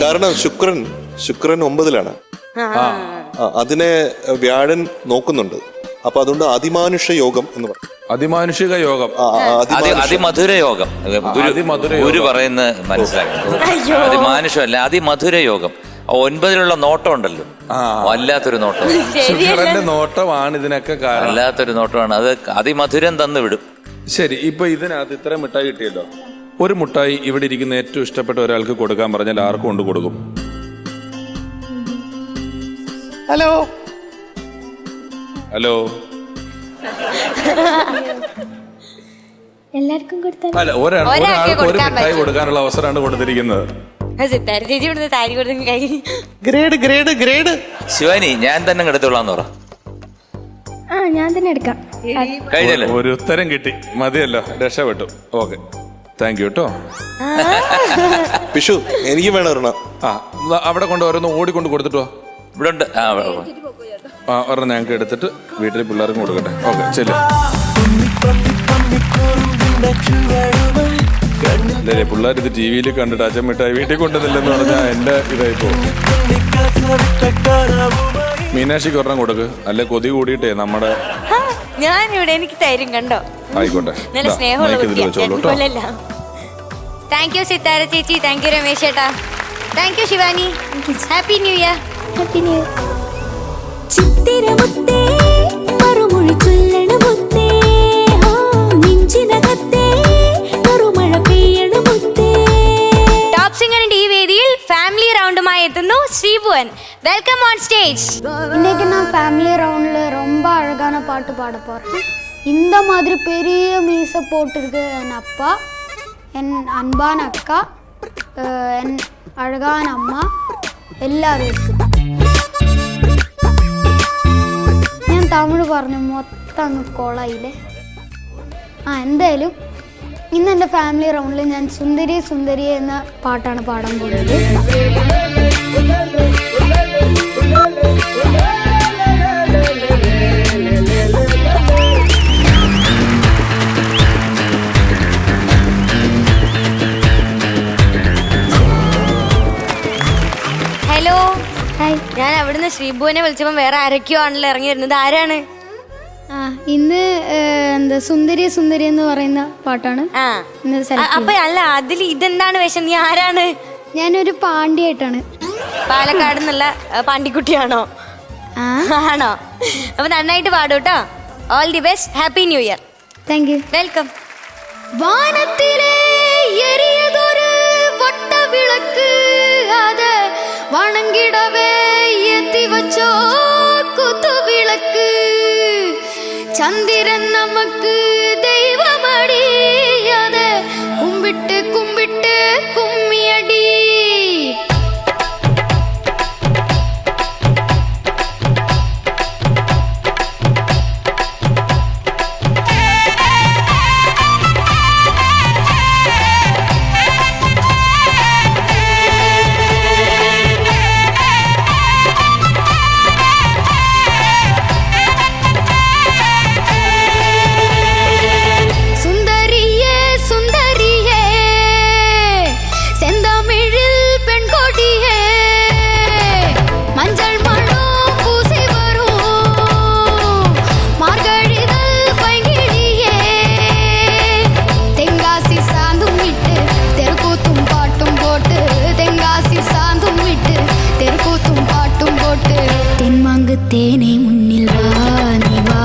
കാരണം ശുക്രൻ 9-ലാണ്, അതിനെ വ്യാഴൻ നോക്കുന്നുണ്ട്. അപ്പൊ അതുകൊണ്ട് അതിമാനുഷ യോഗം എന്ന് പറയും. അതിമാനുഷിക യോഗം, അതിമധുര യോഗം, ഗുരു പറയുന്ന മനസ്സിലാക്കി. അതിമാനുഷമല്ല, അതിമധുര യോഗം. 9-ലുള്ള നോട്ടം ഉണ്ടല്ലോ, വല്ലാത്തൊരു നോട്ടം, ശുക്രന്റെ നോട്ടമാണ് ഇതിനൊക്കെ കാരണം. വല്ലാത്തൊരു നോട്ടമാണ് അത്, അതിമധുരം തന്നു വിടും. ശരി, ഇപ്പൊ ഇതിനകത്ത് ഇത്രയും മിഠായി കിട്ടിയല്ലോ. ഒരു മുട്ടായി ഇവിടെ ഇരിക്കുന്ന ഏറ്റവും ഇഷ്ടപ്പെട്ട ഒരാൾക്ക് കൊടുക്കാൻ പറഞ്ഞാൽ ആർക്കും കൊണ്ട് കൊടുക്കും? ഹലോ എല്ലാവർക്കും കൊടുത്താൽ അല്ല, ഒരാൾക്ക് ഒരു മിഠായി കൊടുക്കാനുള്ള അവസരമാണ് കൊടുത്തിരിക്കുന്നത്. ശിവാനി, ഞാൻ തന്നെ എടുത്തോളാന്ന് പറ. ഞാൻ തന്നെ എടുക്കാം. കഴിഞ്ഞല്ലോ, ഒരു ഉത്തരം കിട്ടി, മതിയല്ലോ, രക്ഷപ്പെട്ടു. ഓക്കെ, താങ്ക് യു കേട്ടോ. പിഷു, എനിക്ക് വേണം ഒരെണ്ണം. അവിടെ കൊണ്ട് ഓരോന്ന് ഓടിക്കൊണ്ട് കൊടുത്തിട്ടോ. ഇവിടെ ഉണ്ട്. ഒരെണ്ണം ഞങ്ങൾക്ക് എടുത്തിട്ട് വീട്ടിൽ പിള്ളേർക്കും കൊടുക്കട്ടെ. ഓക്കെ, ശരി. അല്ലേ, പിള്ളേർ ഇത് ടി വിയിൽ കണ്ടിട്ട് അച്ഛൻ മിഠായി വീട്ടിൽ കൊണ്ടുവന്നില്ലെന്ന് പറഞ്ഞാൽ എൻ്റെ ഇതായിപ്പോ. മീനാക്ഷിക്ക് ഒരെണ്ണം കൊടുക്ക്, അല്ലെ കൊതി കൂടിയിട്ടേ നമ്മുടെ. ഞാനിവിടെ, എനിക്ക് തരും കണ്ടോ. ആയിക്കോട്ടെ, നല്ല സ്നേഹമുള്ള. താങ്ക് യു സിത്താര ചേച്ചി, താങ്ക് യു രമേശ് ചേട്ടാ, thank you Shivani. Happy new year. Happy new year. Top സിംഗറിന്റെ ഈ വേദിയിൽ ഫാമിലി റൗണ്ടുമായി എത്തുന്നു ശ്രീഭുവൻ. Welcome on stage. இன்னைக்கு நான் ஃபேமிலி ரவுண்ட்ல ரொம்ப அழகான பாட்டு பாட போறேன். இந்த மாதிரி பெரிய மீசை போட்டிருக்க என் அப்பா, என் அன்பான அக்கா, என் அழகான அம்மா எல்லாரும் இருக்கு. ഞാൻ തമിഴ് പറഞ്ഞു മൊത്തം അങ്ങ് കൊളയില്ലേ. എന്തായാലും ഇന്ന് എൻ്റെ ഫാമിലി റൗണ്ടിൽ ഞാൻ സുന്ദരി സുന്ദരി എന്ന പാട്ടാണ് പാടാൻ പോകുന്നത്. Hello, hi. ഞാൻ അവിടുന്ന് ശ്രീഭുവനെ വിളിച്ചപ്പോൾ വേറെ ആരൊക്കെയോ ആണല്ലോ ഇറങ്ങി വരുന്നത്. ആരാണ്? ഇന്ന് എന്താ സുന്ദരി സുന്ദരി എന്ന് പറയുന്ന പാട്ടാണ്. അപ്പൊ അല്ല, അതിൽ ഇതെന്താണ് വേഷം? നീ ആരാണ്? ഞാനൊരു പാണ്ടിയായിട്ടാണ്. പാലക്കാട് നിന്നുള്ള പാണ്ടിക്കുട്ടിയാണോ? ആണോ? അപ്പൊ നന്നായിട്ട് പാടും കേട്ടോ. All the best. Happy new year. Thank you. Welcome. വാനത്തിലെ എരിയതൊരു വട്ടവിളക്ക്, അത് വണങ്ങിടവേ എത്തി വച്ചോ കുത്തുവിളക്ക്. ചന്ദ്രൻ നമുക്ക് ദൈവമടി, അത് കുമ്പിട്ട് കുമ്പിട്ട് കുമ്മിയടി. തേനെ മുന്നിൽ വാ നീ വാ,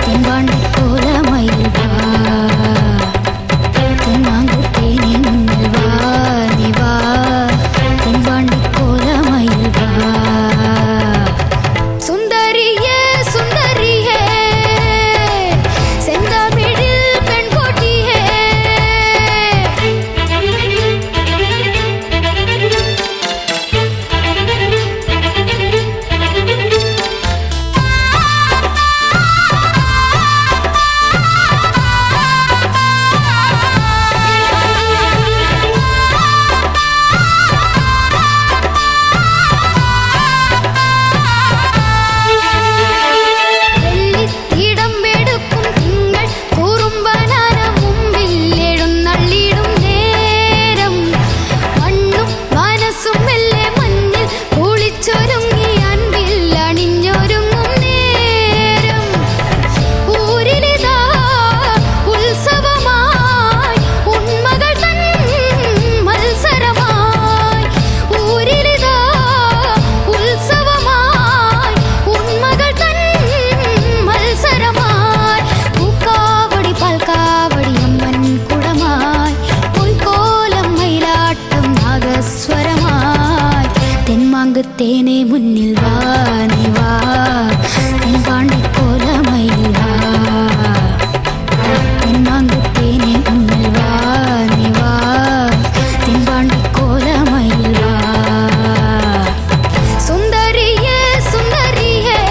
തെൻപാണ്ടി കോലമയിൽ വാ. തെന്മാങ്ക് തേനെ മുന്നിൽ വാ നീ വാ, തെൻപാണ്ടി കോലമയിൽ വാ. സുന്ദരിയേ സുന്ദരിയേ സെന്തമിഴിൽ പെൺകൊടിയേ. തേനെ മുന്നിൽ വാ നീ വാ, തെൻപാണ്ടി കോലമയിൽ വാ. തെന്മാങ്ക് തേനെ മുന്നിൽ വാ നീ വാ, തെൻപാണ്ടി കോലമയിൽ വാ. സുന്ദരിയേ സുന്ദരിയേ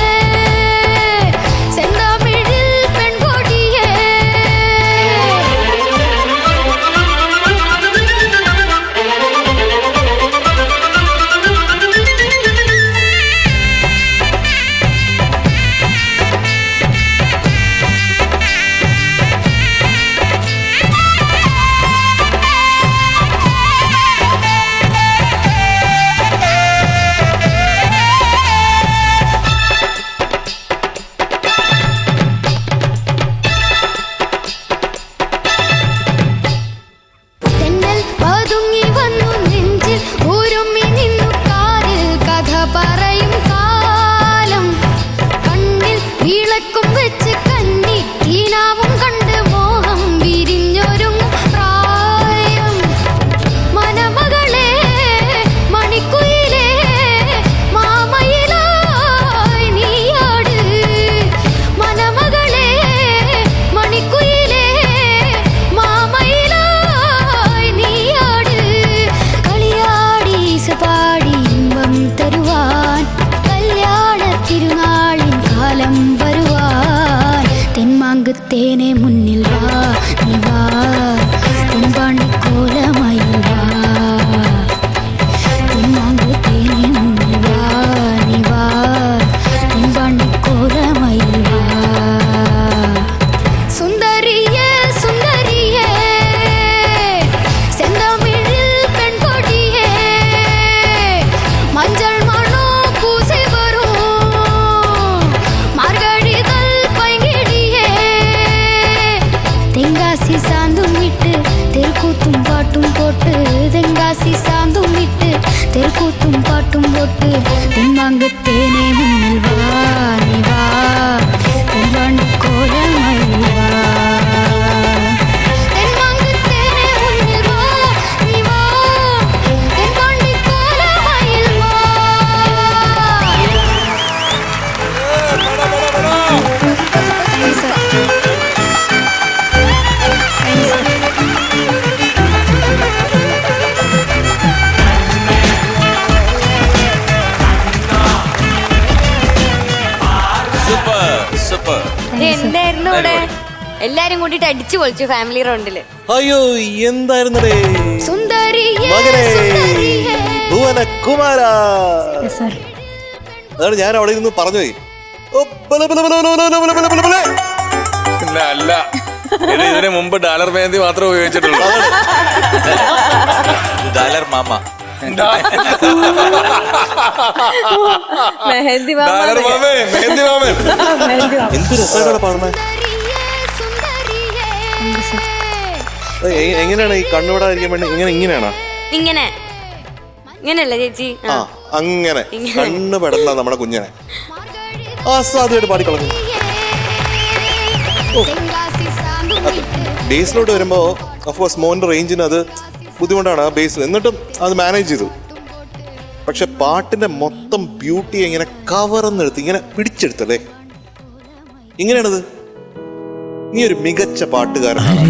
സെന്തമിഴിൽ പെൺകൊടിയേ. തേനെ മുന്നിൽ വാ നീ വാ. തെരുക്കൂത്തും പാട്ടും പോട്ട് തെങ്കാസി സാന്തും വിട്ട് തെരുക്കൂത്തും പാട്ടും പോട്ട് തെന്മാങ്കത്തേനെ മുന്നിൽ വാ നീ വാ തെന്മാണ്ട് കോലമായി വാ തെന്മാങ്കത്തേനെ മുന്നിൽ വാ നീ വാ തെന്മാണ്ട് കോലമായി വാ. എന്തായിരുന്നു ഇവിടെ എല്ലാരും കൂട്ടിട്ട് അടിച്ചു പൊളിച്ചു ഫാമിലി റൗണ്ടില്. അയ്യോ എന്തായിരുന്നു സുന്ദരിയേ, മകനെ സുന്ദരിയേ. ഭുവനകുമാര. അതാണ് ഞാൻ അവിടെ നിന്ന് പറഞ്ഞുപോയി. പിന്നെ അല്ല ഇതിന് മുമ്പ് ഡാലർ മേന്തി മാത്രമേ ഉപയോഗിച്ചിട്ടുള്ളൂ. ഡാലർ മാമ. മെഹന്തി ഡാലർ മാമേ, മെഹന്തി മാമൻ. എന്ത് രസമാണ് പാടുന്നത്. എങ്ങനെയാണ് ഈ കണ്ണുവിടാതിരിക്കാൻ വേണ്ടി ഇങ്ങനെയാണോ? ഇങ്ങനെ ഇങ്ങനെയല്ലേ ചേച്ചി? ആ അങ്ങനെ കണ്ണ് പെടണ്ട നമ്മുടെ കുഞ്ഞിനെ അസാധ്യമായിട്ട് പാടിക്കളഞ്ഞു. ബേസിലോട്ട് വരുമ്പോ ഓഫ്കോഴ്സ് മോന്റെ റേഞ്ചിന് അത് ബുദ്ധിമുട്ടാണ് ആ ബേസിൽ, എന്നിട്ടും അത് മാനേജ് ചെയ്തു. പക്ഷെ പാട്ടിന്റെ മൊത്തം ബ്യൂട്ടി ഇങ്ങനെ കവർന്നെടുത്ത് ഇങ്ങനെ പിടിച്ചെടുത്തല്ലേ. ഇങ്ങനെയാണത്. നീ ഒരു മികച്ച പാട്ടുകാരനാണ്.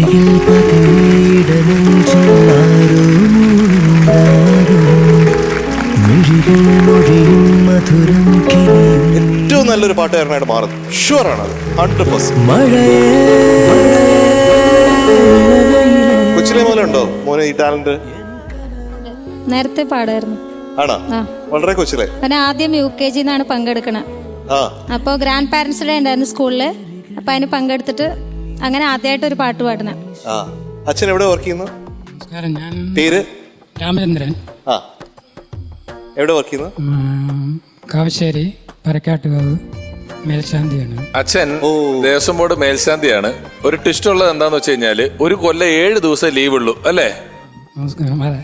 ഏറ്റവും നല്ലൊരു പാട്ടുകാരനായിട്ട് മാറുന്നത് ഷുവറാണ്. അത് 100%. കൊച്ചിലെ മുതലുണ്ടോ മോനെ ഈ ടാലന്റ്? നേരത്തെ പാടായിരുന്നു. ആണോ? വളരെ കൊച്ചിലെ. പിന്നെ ആദ്യം UKG എന്നാണ് പങ്കെടുക്കണത്. അപ്പോൾ ഗ്രാൻഡ് പാരന്റ്സ് ഡേ ഉണ്ടായിരുന്നു സ്കൂളില്. അപ്പൊ അതിന് പങ്കെടുത്തിട്ട് അങ്ങനെ ആദ്യമായിട്ട് ഒരു പാട്ട് പാടണം. അച്ഛൻ എവിടെ വർക്ക് ചെയ്യുന്നു? പേര്? രാമചന്ദ്രൻ. ആ എവിടെ വർക്ക് ചെയ്യുന്നു? കാവശ്ശേരി പരക്കാട്ടുകാവ് മേൽശാന്തിയാണ്. അച്ഛൻ ദേവസ്വം ബോർഡ് മേൽശാന്തിയാണ്. ഒരു ട്വിസ്റ്റ് ഉള്ളത് എന്താന്ന് വെച്ച് കഴിഞ്ഞാല് ഒരു കൊല്ലം 7 ദിവസം ലീവ് ഉള്ളൂ അല്ലേ? നമസ്കാരം. അതെ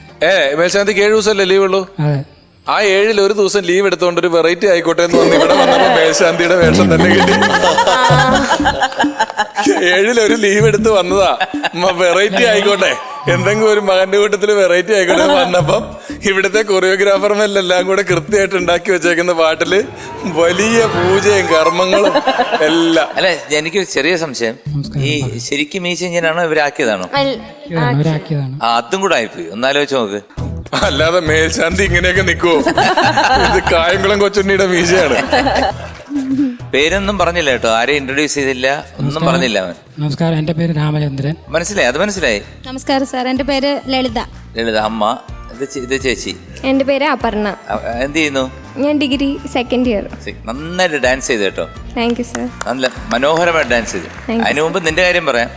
മേൽശാന്തിക്ക് 7 ദിവസമല്ലേ ലീവ് ഉള്ളൂ? അതെ. ആ 7-ൽ ഒരു ദിവസം ലീവ് എടുത്തോണ്ട് ഒരു വെറൈറ്റി ആയിക്കോട്ടെ എന്ന് വന്ന് ഇവിടെ വന്നപ്പോ മേൽശാന്തിയുടെ വേഷം തന്നെ കിട്ടി. 7-ൽ ഒരു ലീവ് എടുത്ത് വന്നതാ, വെറൈറ്റി ആയിക്കോട്ടെ, എന്തെങ്കിലും ഒരു മകന്റെ കൂട്ടത്തില് വെറൈറ്റി ആയിക്കോട്ടെ വന്നപ്പം ഇവിടുത്തെ കൊറിയോഗ്രാഫർമാരെല്ലാം കൂടെ കൃത്യമായിട്ട് ഉണ്ടാക്കി വെച്ചേക്കുന്ന പാട്ടില് വലിയ പൂജയും കർമ്മങ്ങളും എല്ലാം. അല്ല എനിക്ക് ചെറിയ സംശയം, ഈ ശരിക്കും മീശ ഇങ്ങനെയാണോ ഇവരാക്കിയതാണോ? അവരാക്കിയതാണ്. അതും കൂടെ ആയിപ്പോയി. ഒന്നാലോചിച്ച് നോക്ക്. അല്ലാതെ മേൽശാന്തി ഇങ്ങനെയൊക്കെ നിൽക്കുവോ? ഇത് കായംകുളം കൊച്ചുണ്ണിയുടെ മീശയാണ്. പേരൊന്നും പറഞ്ഞില്ല കേട്ടോ, ആരെയും ഇൻട്രൊഡ്യൂസ് ചെയ്തില്ല, ഒന്നും പറഞ്ഞില്ല അവൻ. നമസ്കാരം, എന്റെ പേര് രാമചന്ദ്രൻ. മനസ്സിലായി? അത് മനസ്സിലായി. നമസ്കാരം സാർ, എന്റെ പേര് ലളിത. ലളിത. അമ്മ ഇത് ചേച്ചി. എൻ്റെ പേര് അപർണ. എന്ത് ചെയ്യുന്നു? ഞാൻ ഡിഗ്രി സെക്കൻഡ് ഇയർ. നന്നായിട്ട് ഡാൻസ് ചെയ്തു കേട്ടോ. Thank you sir. നല്ല മനോഹരമായിട്ട് ഡാൻസ് ചെയ്തു. അതിനു മുമ്പ് നിന്റെ കാര്യം പറയാം.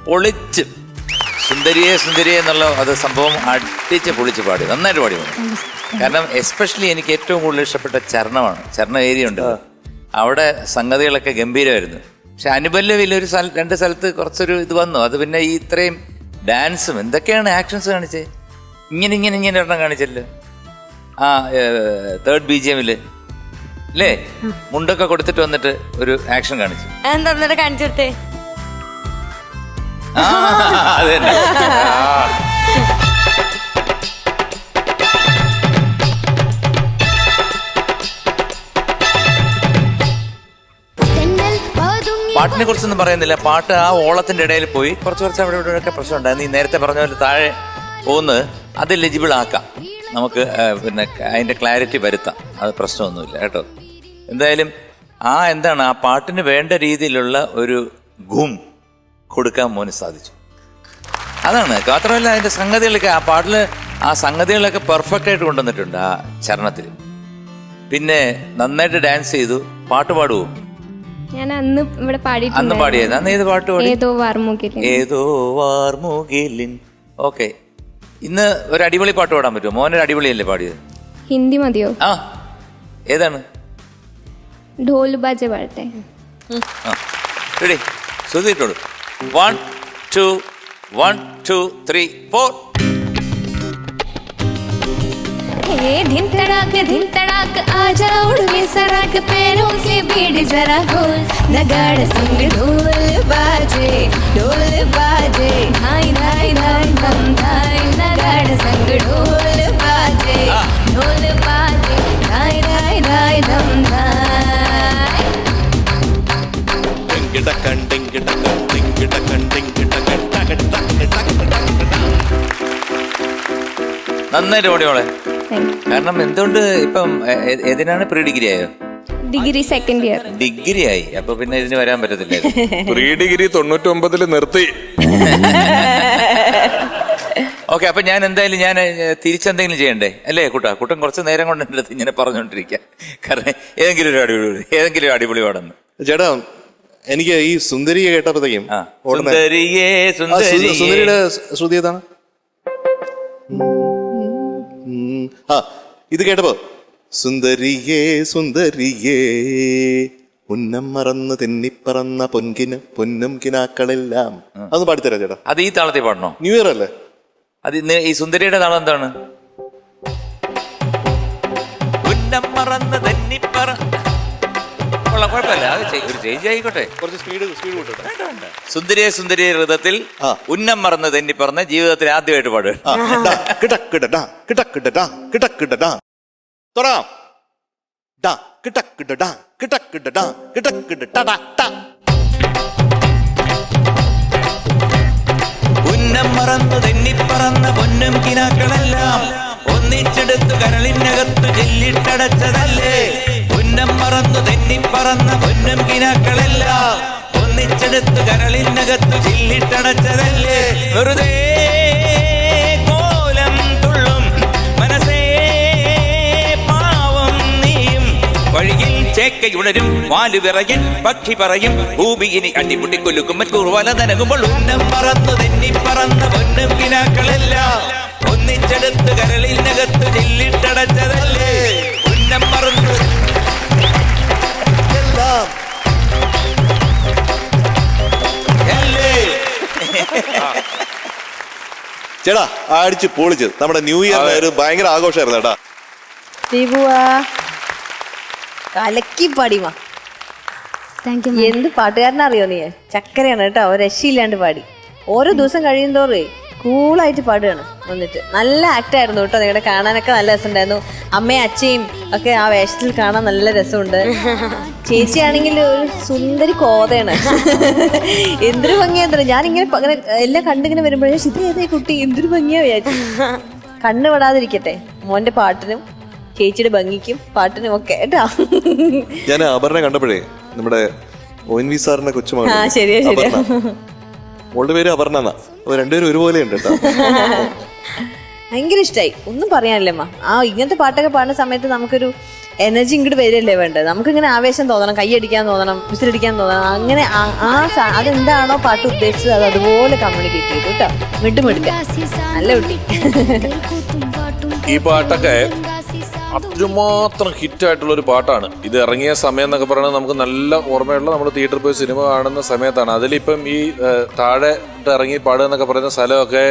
പൊളിച്ച് സുന്ദരിയെ സുന്ദരിയെ എന്നുള്ള അത് സംഭവം അടിച്ച് പൊളിച്ച് പാടി, നന്നായിട്ട് പാടി വന്നു. കാരണം എസ്പെഷ്യലി എനിക്ക് ഏറ്റവും കൂടുതൽ ഇഷ്ടപ്പെട്ട ചരണമാണ്. ചരണ ഏരിയ ഉണ്ട് അവിടെ, സംഗതികളൊക്കെ ഗംഭീരമായിരുന്നു. പക്ഷെ അനുപല്ലവിയിൽ ഒരു 2 സ്ഥലത്ത് കുറച്ചൊരു ഇത് വന്നു. അത് പിന്നെ ഈ ഇത്രയും ഡാൻസും എന്തൊക്കെയാണ് ആക്ഷൻസ് കാണിച്ചേ, ഇങ്ങനെ ഒരെണ്ണം കാണിച്ചല്ലോ. ആ 3rd BGM അല്ലേ, മുണ്ടൊക്കെ കൊടുത്തിട്ട് വന്നിട്ട് ഒരു ആക്ഷൻ കാണിച്ചു. എന്താ കാണിച്ചു കൊടുത്തേ? അത് തന്നെ. പാട്ടിനെ കുറിച്ചൊന്നും പറയുന്നില്ല. പാട്ട് ആ ഓളത്തിന്റെ ഇടയിൽ പോയി കുറച്ച് അവിടെ ഇവിടെ പ്രശ്നം ഉണ്ടായിരുന്നു. നീ നേരത്തെ പറഞ്ഞ പോലെ താഴെ പോകുന്നത് അത് എലിജിബിൾ ആക്കാം നമുക്ക്, പിന്നെ അതിന്റെ ക്ലാരിറ്റി വരുത്താം. അത് പ്രശ്നമൊന്നുമില്ല കേട്ടോ. എന്തായാലും എന്താണ് ആ പാട്ടിന് വേണ്ട രീതിയിലുള്ള ഒരു ഗും കൊടുക്കാൻ മോന് സാധിച്ചു. അതാണ്. മാത്രമല്ല അതിന്റെ സംഗതികളൊക്കെ ആ പാട്ടില് ആ സംഗതികളൊക്കെ പെർഫെക്റ്റ് ആയിട്ട് കൊണ്ടുവന്നിട്ടുണ്ട് ആ ചരണത്തിൽ. പിന്നെ നന്നായിട്ട് ഡാൻസ് ചെയ്തു. പാട്ട് പാടുവോ? ഞാൻ അന്ന് ഇവിടെ അന്ന് പാടിയത്. അന്ന് ഏത് പാട്ട് പാടി? ഏതോ വാർമുകിലിൻ. ഓക്കെ. ഇന്ന് ഒരു അടിപൊളി പാട്ട് പാടാൻ പറ്റുമോ? മോനൊരു അടിപൊളിയല്ലേ പാടിയത്? ഹിന്ദി മതിയോ? ആ ഏതാണ്? ढोल बाजे पाड़ते റെഡി? ശ്രുതിയിട്ടോളൂ. 1 2 1 2 3 4. दिन तड़ाक आजा उड़ सड़क पैरों से बीड़ जरा खोल नगाड़ संग ढोल बाजे धाई धाई धाई धम धाई नगाड़ संग ढोल बाजे धाई धाई धाई धम धाई. നന്നായിട്ട് ഓടിയോളെ. കാരണം എന്തുകൊണ്ട് ഇപ്പം ഏതിനാണ് പ്രീ ഡിഗ്രി ആയോ? Degree second year. ഡിഗ്രി ആയി, അപ്പൊ പിന്നെ ഇതിന് വരാൻ പറ്റത്തില്ല. പ്രീ ഡിഗ്രി 99 നിർത്തി. ഓക്കെ, അപ്പൊ ഞാൻ എന്തായാലും തിരിച്ചെന്തെങ്കിലും ചെയ്യണ്ടേ അല്ലേ കുട്ടൻ കുറച്ച് നേരം കൊണ്ട് എൻ്റെ അടുത്ത് ഇങ്ങനെ പറഞ്ഞോണ്ടിരിക്കുക. കാരണം ഏതെങ്കിലും ഒരു അടിപൊളി പാടുന്നു. ചേട്ടാ, എനിക്ക് ഈ സുന്ദരിയെ കേട്ടപ്പോഴത്തേക്കും സുന്ദരിയുടെ ശ്രുതി ഏതാണ്? ഇത് കേട്ടപ്പോ സുന്ദരിയേ സുന്ദരിയേ ഉന്നം മറന്ന് തെന്നിപ്പറന്ന പൊന്നും കിനാക്കളെല്ലാം. അതൊന്ന് പാടിത്തരാം ചേട്ടാ. അത് ഈ താളത്തിൽ പാടണോ? ന്യൂ ഇയർ അല്ലേ അത്? ഈ സുന്ദരിയുടെ താളം എന്താണ്? ഉന്നം മറന്ന് തെന്നിപ്പറ. കുഴപ്പമില്ല, അത് ഒരു ചേഞ്ച് ആയിക്കോട്ടെ. കുറച്ച് സ്പീഡ് കൂട്ടട്ടെ. സുന്ദരിയെ സുന്ദരിയെ ഹൃദയത്തിൽ ഉന്നം മറന്ന് തെന്നിപ്പറന്ന് ജീവിതത്തിൽ ആദ്യമായിട്ട് പാടുക. ഉന്നം മറന്നു തെന്നിപ്പറന്ന പൊന്നും കിനാക്കളെല്ലാം ഒന്നിച്ചെടുത്ത് കരളിനകത്തു ചെല്ലിട്ടടച്ചതല്ലേ. ഉന്നം മറന്നു തെന്നിപ്പറന്ന പൊന്നും കിനാക്കളെല്ലാം ഒന്നിച്ചെടുത്ത് കരളിനകത്തു ചെല്ലിട്ടടച്ചതല്ലേ. വെറുതെ കോലം തുള്ളും മനസ്സേ പാവം നീയും വഴിയിൽ ചേക്കയുണരും വാലു വിറയൻ പക്ഷി പറയും ഭൂമിയിനി അടിമുട്ടി കൊല്ലുക്കും മറ്റൂർവല നനകുമ്പോൾ. ഉന്നം മറന്നു തെന്നിപ്പറന്ന പൊന്നും കിനാക്കളെല്ലാം ഒന്നിച്ചെടുത്ത് കരളിനകത്തു ചെല്ലിട്ടടച്ചതല്ലേ. ഉന്നം മറന്നു ചേട്ടാ, അടിച്ച് പൊളിച്ച്. നമ്മുടെ ന്യൂ ഇയർ ഒരു ഭയങ്കര ആഘോഷമായിരുന്നു ചേട്ടാ. കലക്കി പാടിമാ. എന്ത് പാട്ടുകാരനറിയോ നീ? ചക്കരയാണ് കേട്ടോ, ഒരു രക്ഷയില്ലാണ്ട് പാടി. ഓരോ ദിവസം കഴിയുന്തോറേ കൂളായിട്ട് പാടുകയാണ് വന്നിട്ട്. നല്ല ആക്ടായിരുന്നു കേട്ടോ, നിങ്ങളുടെ കാണാനൊക്കെ നല്ല രസമുണ്ടായിരുന്നു. അമ്മയും അച്ഛയും ഒക്കെ ആ വേഷത്തിൽ കാണാൻ നല്ല രസമുണ്ട്. ചേച്ചിയാണെങ്കിൽ ഒരു സുന്ദരി കോതയാണ്. എന്തൊരു ഭംഗിയാ. ഞാനിങ്ങനെ അങ്ങനെ എല്ലാം കണ്ടിങ്ങനെ വരുമ്പോഴേ ഇത് ഏതേ കുട്ടി എന്തൊരു ഭംഗിയാ വിചാരിച്ചു. കണ്ണ് വിടാതിരിക്കട്ടെ മോന്റെ പാട്ടിനും ചേച്ചിയുടെ ഭംഗിക്കും പാട്ടിനും ഒക്കെ കേട്ടോ. ഞാൻ അപർണ കണ്ടപ്പോഴേ നമ്മുടെ ONV സാറിന്റെ കൊച്ചുമകൾ. ശരിയാ ശരിയാ. മോളുടെ പേര് അപർണ. രണ്ടുപേരും ഒരുപോലെ ഉണ്ട് കേട്ടോ. ഭയങ്കര ഇഷ്ടമായി. ഒന്നും പറയാനില്ലമ്മ. ഇങ്ങനത്തെ പാട്ടൊക്കെ പാടുന്ന സമയത്ത് നമുക്കൊരു എനർജി ഇങ്ങോട്ട് വരികയല്ലേ വേണ്ടത്. നമുക്കിങ്ങനെ ആവേശം തോന്നണം, കൈയടിക്കാൻ തോന്നണം, വിസിലടിക്കാൻ തോന്നണം. അങ്ങനെ അതെന്താണോ പാട്ട് ഉദ്ദേശിച്ചത് അത് അതുപോലെ കമ്മ്യൂണിക്കേറ്റ് ചെയ്തു കേട്ടോ. മിട്ടുമിടുക്ക നല്ല കുട്ടി. ഈ പാട്ടൊക്കെ അത്രമാത്രം ഹിറ്റായിട്ടുള്ള ഒരു പാട്ടാണ്. ഇത് ഇറങ്ങിയ സമയം എന്നൊക്കെ പറയുന്നത് നമുക്ക് നല്ല ഓർമ്മയുള്ള നമ്മൾ തിയേറ്ററിൽ പോയി സിനിമ കാണുന്ന സമയത്താണ്. അതിലിപ്പം ഈ താഴെ ഇറങ്ങി പാടുക എന്നൊക്കെ പറയുന്ന സ്ഥലമൊക്കെ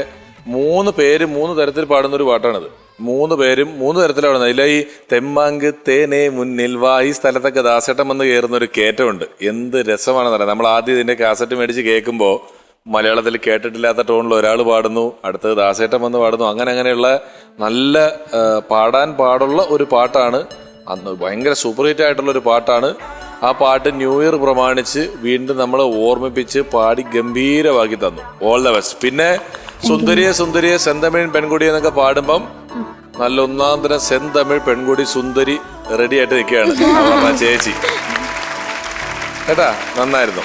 3 പേര് 3 തരത്തിൽ പാടുന്ന ഒരു പാട്ടാണിത്. 3 പേരും 3 തരത്തിലാണ്. അതിൽ ഈ തെമ്മാങ്ക് തേനെ മുന്നിൽ വാ ഈ സ്ഥലത്തൊക്കെ ദാസേട്ടൻ വന്ന് കയറുന്ന ഒരു കയറ്റമുണ്ട്. എന്ത് രസമാണെന്ന് പറയാം. നമ്മൾ ആദ്യം ഇതിന്റെ കാസറ്റ് മേടിച്ച് കേൾക്കുമ്പോൾ മലയാളത്തിൽ കേട്ടിട്ടില്ലാത്ത ടോണിൽ ഒരാൾ പാടുന്നു, അടുത്തത് ദാസേട്ടൻ വന്ന് പാടുന്നു. അങ്ങനെയുള്ള നല്ല പാടാൻ പാടുള്ള ഒരു പാട്ടാണ്. അന്ന് ഭയങ്കര സൂപ്പർ ഹിറ്റ് ആയിട്ടുള്ള ഒരു പാട്ടാണ്. ആ പാട്ട് ന്യൂ ഇയർ പ്രമാണിച്ച് വീണ്ടും നമ്മളെ ഓർമ്മിപ്പിച്ച് പാടി ഗംഭീരമാക്കി തന്നു. All the best. പിന്നെ സുന്ദരിയെ സുന്ദരിയെ സെന്തമിഴ് പെൺകുടി എന്നൊക്കെ പാടുമ്പം നല്ല ഒന്നാന്തരം സെന്തമിഴ് പെൺകുടി സുന്ദരി റെഡി ആയിട്ട് നിൽക്കുകയാണ് ചേച്ചി കേട്ടാ. നന്നായിരുന്നു.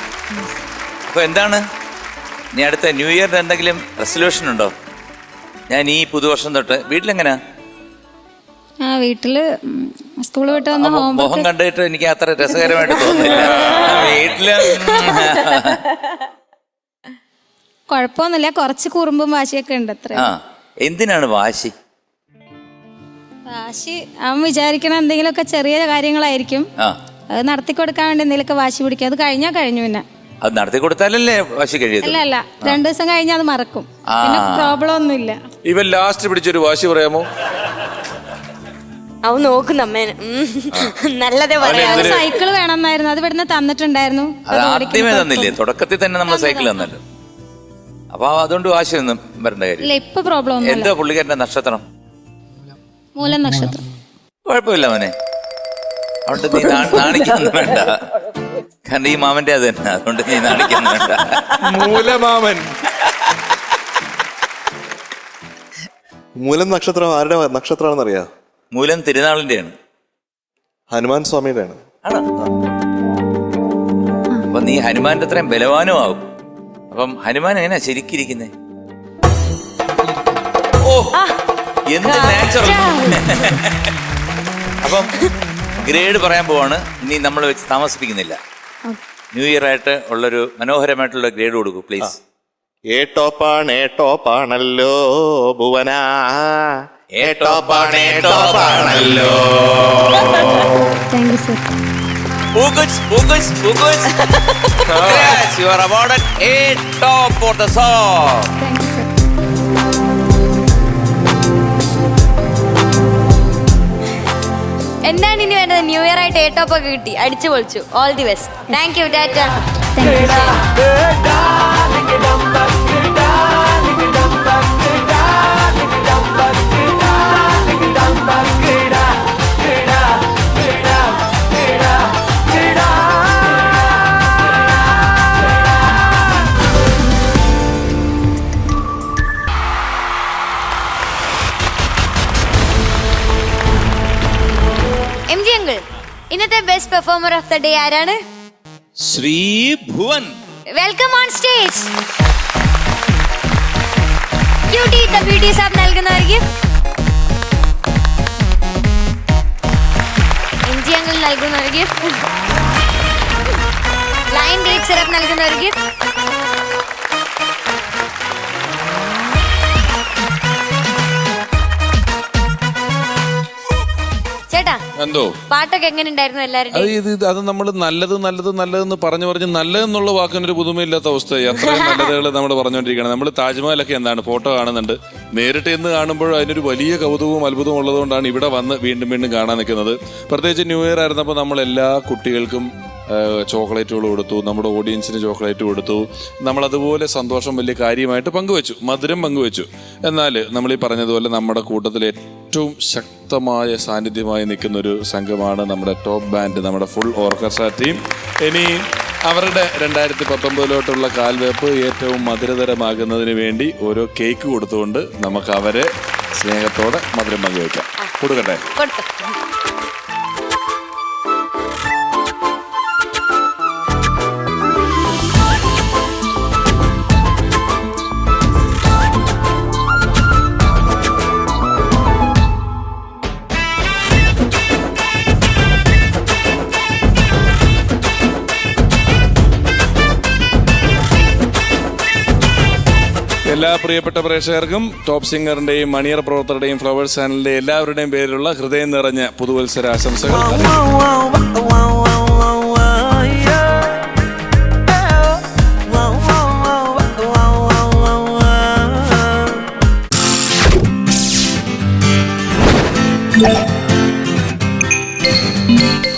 അപ്പൊ എന്താണ് ഇനി അടുത്ത ന്യൂ ഇയറിന് എന്തെങ്കിലും റെസൊല്യൂഷൻ ഉണ്ടോ? ഞാൻ ഈ പുതുവർഷം തൊട്ട് വീട്ടിലെങ്ങനാ? വീട്ടില് സ്കൂൾ വിട്ട് വന്ന മോഹം കണ്ടിട്ട് എനിക്ക് അത്ര രസകരമായിട്ട് തോന്നുന്നില്ല. വീട്ടില് കുഴപ്പമൊന്നുമില്ല, കുറച്ച് കുറുമ്പും വാശിയൊക്കെ ഉണ്ട് അത്ര. എന്തിനാണ് വാശി? വാശി അവൻ വിചാരിക്കണ എന്തെങ്കിലുമൊക്കെ ചെറിയ കാര്യങ്ങളായിരിക്കും, അത് നടത്തി കൊടുക്കാൻ വേണ്ടി എന്തെങ്കിലുമൊക്കെ വാശി പിടിക്കും. അത് കഴിഞ്ഞാൽ കഴിഞ്ഞു. പിന്നെ അത് നടത്തി കൊടുത്താലല്ലേ വാശി കഴിയത്തുള്ളൂ. അല്ല 2 ദിവസം കഴിഞ്ഞാൽ അത് മറക്കും. പിന്നെ പ്രോബ്ലം ഒന്നുമില്ല. ഇവൻ ലാസ്റ്റ് പിടിച്ചൊരു വാശി പറയാമോ? അവൻ നോക്കും അമ്മേനെ. നല്ലതേ പറയാം. സൈക്കിൾ വേണമെന്നായിരുന്നു, അത് ഇവിടുന്ന് തന്നിട്ടുണ്ടായിരുന്നു. അത് ആദ്യമേ തന്നില്ലേ, തുടക്കത്തിൽ തന്നെ നമ്മൾ സൈക്കിൾ തന്നല്ലോ. അപ്പൊ അതുകൊണ്ട് വാശി ഒന്നും വരേണ്ട കാര്യം. ഇപ്പൊ പ്രോബ്ലം ഒന്നും. എന്താ പുള്ളിക്കാരന്റെ നക്ഷത്രം? മൂലം നക്ഷത്രം. കുഴപ്പമില്ല മോനെ, അതുകൊണ്ട് നീ നാണിക്കൊന്നും വേണ്ട. കാരണം ഈ മാമന്റെ അത് തന്നെ, അതുകൊണ്ട് നീ നാണിക്കൊന്നും വേണ്ട. മൂലമാമൻ. മൂലം നക്ഷത്രം ആരുടെ നക്ഷത്രമാണെന്ന് അറിയാ? മൂലം തിരുനാളിന്റെയാണ്. ഹനുമാൻ സ്വാമിയുടെ ആണ്. ആണോ? അപ്പൊ നീ ഹനുമാന്റെ അത്രയും ബലവാനും ആവും. അപ്പം ഹനുമാൻ എങ്ങനെയാ ശരിക്കിരിക്കുന്നേ? ഓ, എന്ത് നാച്ചുറൽ. അപ്പം ഗ്രേഡ് പറയാൻ പോവാണ്. ഇനി നമ്മൾ വെച്ച് താമസിപ്പിക്കുന്നില്ല. ന്യൂ ഇയർ ആയിട്ട് ഉള്ളൊരു മനോഹരമായിട്ടുള്ള ഗ്രേഡ് കൊടുക്കൂ പ്ലീസ്. ഏട്ടോപ്പാണല്ലോ ഭുവന, ഏട്ടോപ്പാണല്ലോ. Thank you sir. You are awarded a top for the song. Thank you sir. എന്താണ് ഇനി വേണ്ടത്? ന്യൂ ഇയർ ആയിട്ട് ഏറ്റോപ്പ് ഒക്കെ കിട്ടി, അടിച്ചു പൊളിച്ചു. All the best. Thank you. ടാറ്റ. MG uncle, ഇന്നത്തെ best performer of the day ആരാണ്? Shri Bhuvan. Welcome on stage. Cutie the Beauty സാബ് നൽകുന്നവർക്ക് MG uncle നൽകുന്നവർക്ക് ലൈൻ ഡേറ്റ് സിറപ്പ് നൽകുന്നവർക്ക് ചേട്ടാ എന്തോ പാട്ടൊക്കെ എങ്ങനെ ഉണ്ടായിരുന്നു എല്ലാവരുടെയും? അത് നമ്മൾ നല്ലതെന്ന് പറഞ്ഞ് നല്ലതെന്നുള്ള വാക്കിനൊരു പുതുമയില്ലാത്ത അവസ്ഥയായി. അത്രയും നല്ലതുകൾ നമ്മൾ പറഞ്ഞുകൊണ്ടിരിക്കുകയാണ്. നമ്മൾ താജ്മഹലൊക്കെ എന്താണ് ഫോട്ടോ കാണുന്നുണ്ട്, നേരിട്ട് എന്ന് കാണുമ്പോൾ അതിനൊരു വലിയ കൗതുകവും അത്ഭുതവും ഉള്ളതുകൊണ്ടാണ് ഇവിടെ വന്ന് വീണ്ടും കാണാൻ നിൽക്കുന്നത്. പ്രത്യേകിച്ച് ന്യൂ ഇയർ ആയിരുന്നപ്പോൾ നമ്മൾ എല്ലാ കുട്ടികൾക്കും ചോക്ലേറ്റുകൾ കൊടുത്തു, നമ്മുടെ ഓഡിയൻസിന് ചോക്ലേറ്റ് കൊടുത്തു. നമ്മളതുപോലെ സന്തോഷം വലിയ കാര്യമായിട്ട് പങ്കുവെച്ചു, മധുരം പങ്കുവെച്ചു. എന്നാൽ നമ്മൾ ഈ പറഞ്ഞതുപോലെ നമ്മുടെ കൂട്ടത്തിൽ ഏറ്റവും ശക്തമായ സാന്നിധ്യമായി നിൽക്കുന്ന ഒരു സംഘമാണ് നമ്മുടെ ടോപ്പ് ബാൻഡ്, നമ്മുടെ ഫുൾ ഓർക്കസ്ട്ര ടീം. ഇനി അവരുടെ 2019 കാൽവെപ്പ് ഏറ്റവും മധുരതരമാകുന്നതിന് വേണ്ടി ഓരോ കേക്ക് കൊടുത്തുകൊണ്ട് നമുക്ക് അവരെ സ്നേഹത്തോടെ മധുരം പങ്കുവെക്കാം. കൊടുക്കട്ടെ? എല്ലാ പ്രിയപ്പെട്ട പ്രേക്ഷകർക്കും ടോപ്പ് സിംഗറിന്റെയും മണിയർ പ്രവർത്തകരുടെയും ഫ്ലവേഴ്സ് ചാനലിന്റെ എല്ലാവരുടെയും പേരിലുള്ള ഹൃദയം നിറഞ്ഞ പുതുവത്സര ആശംസകൾ. Yeah.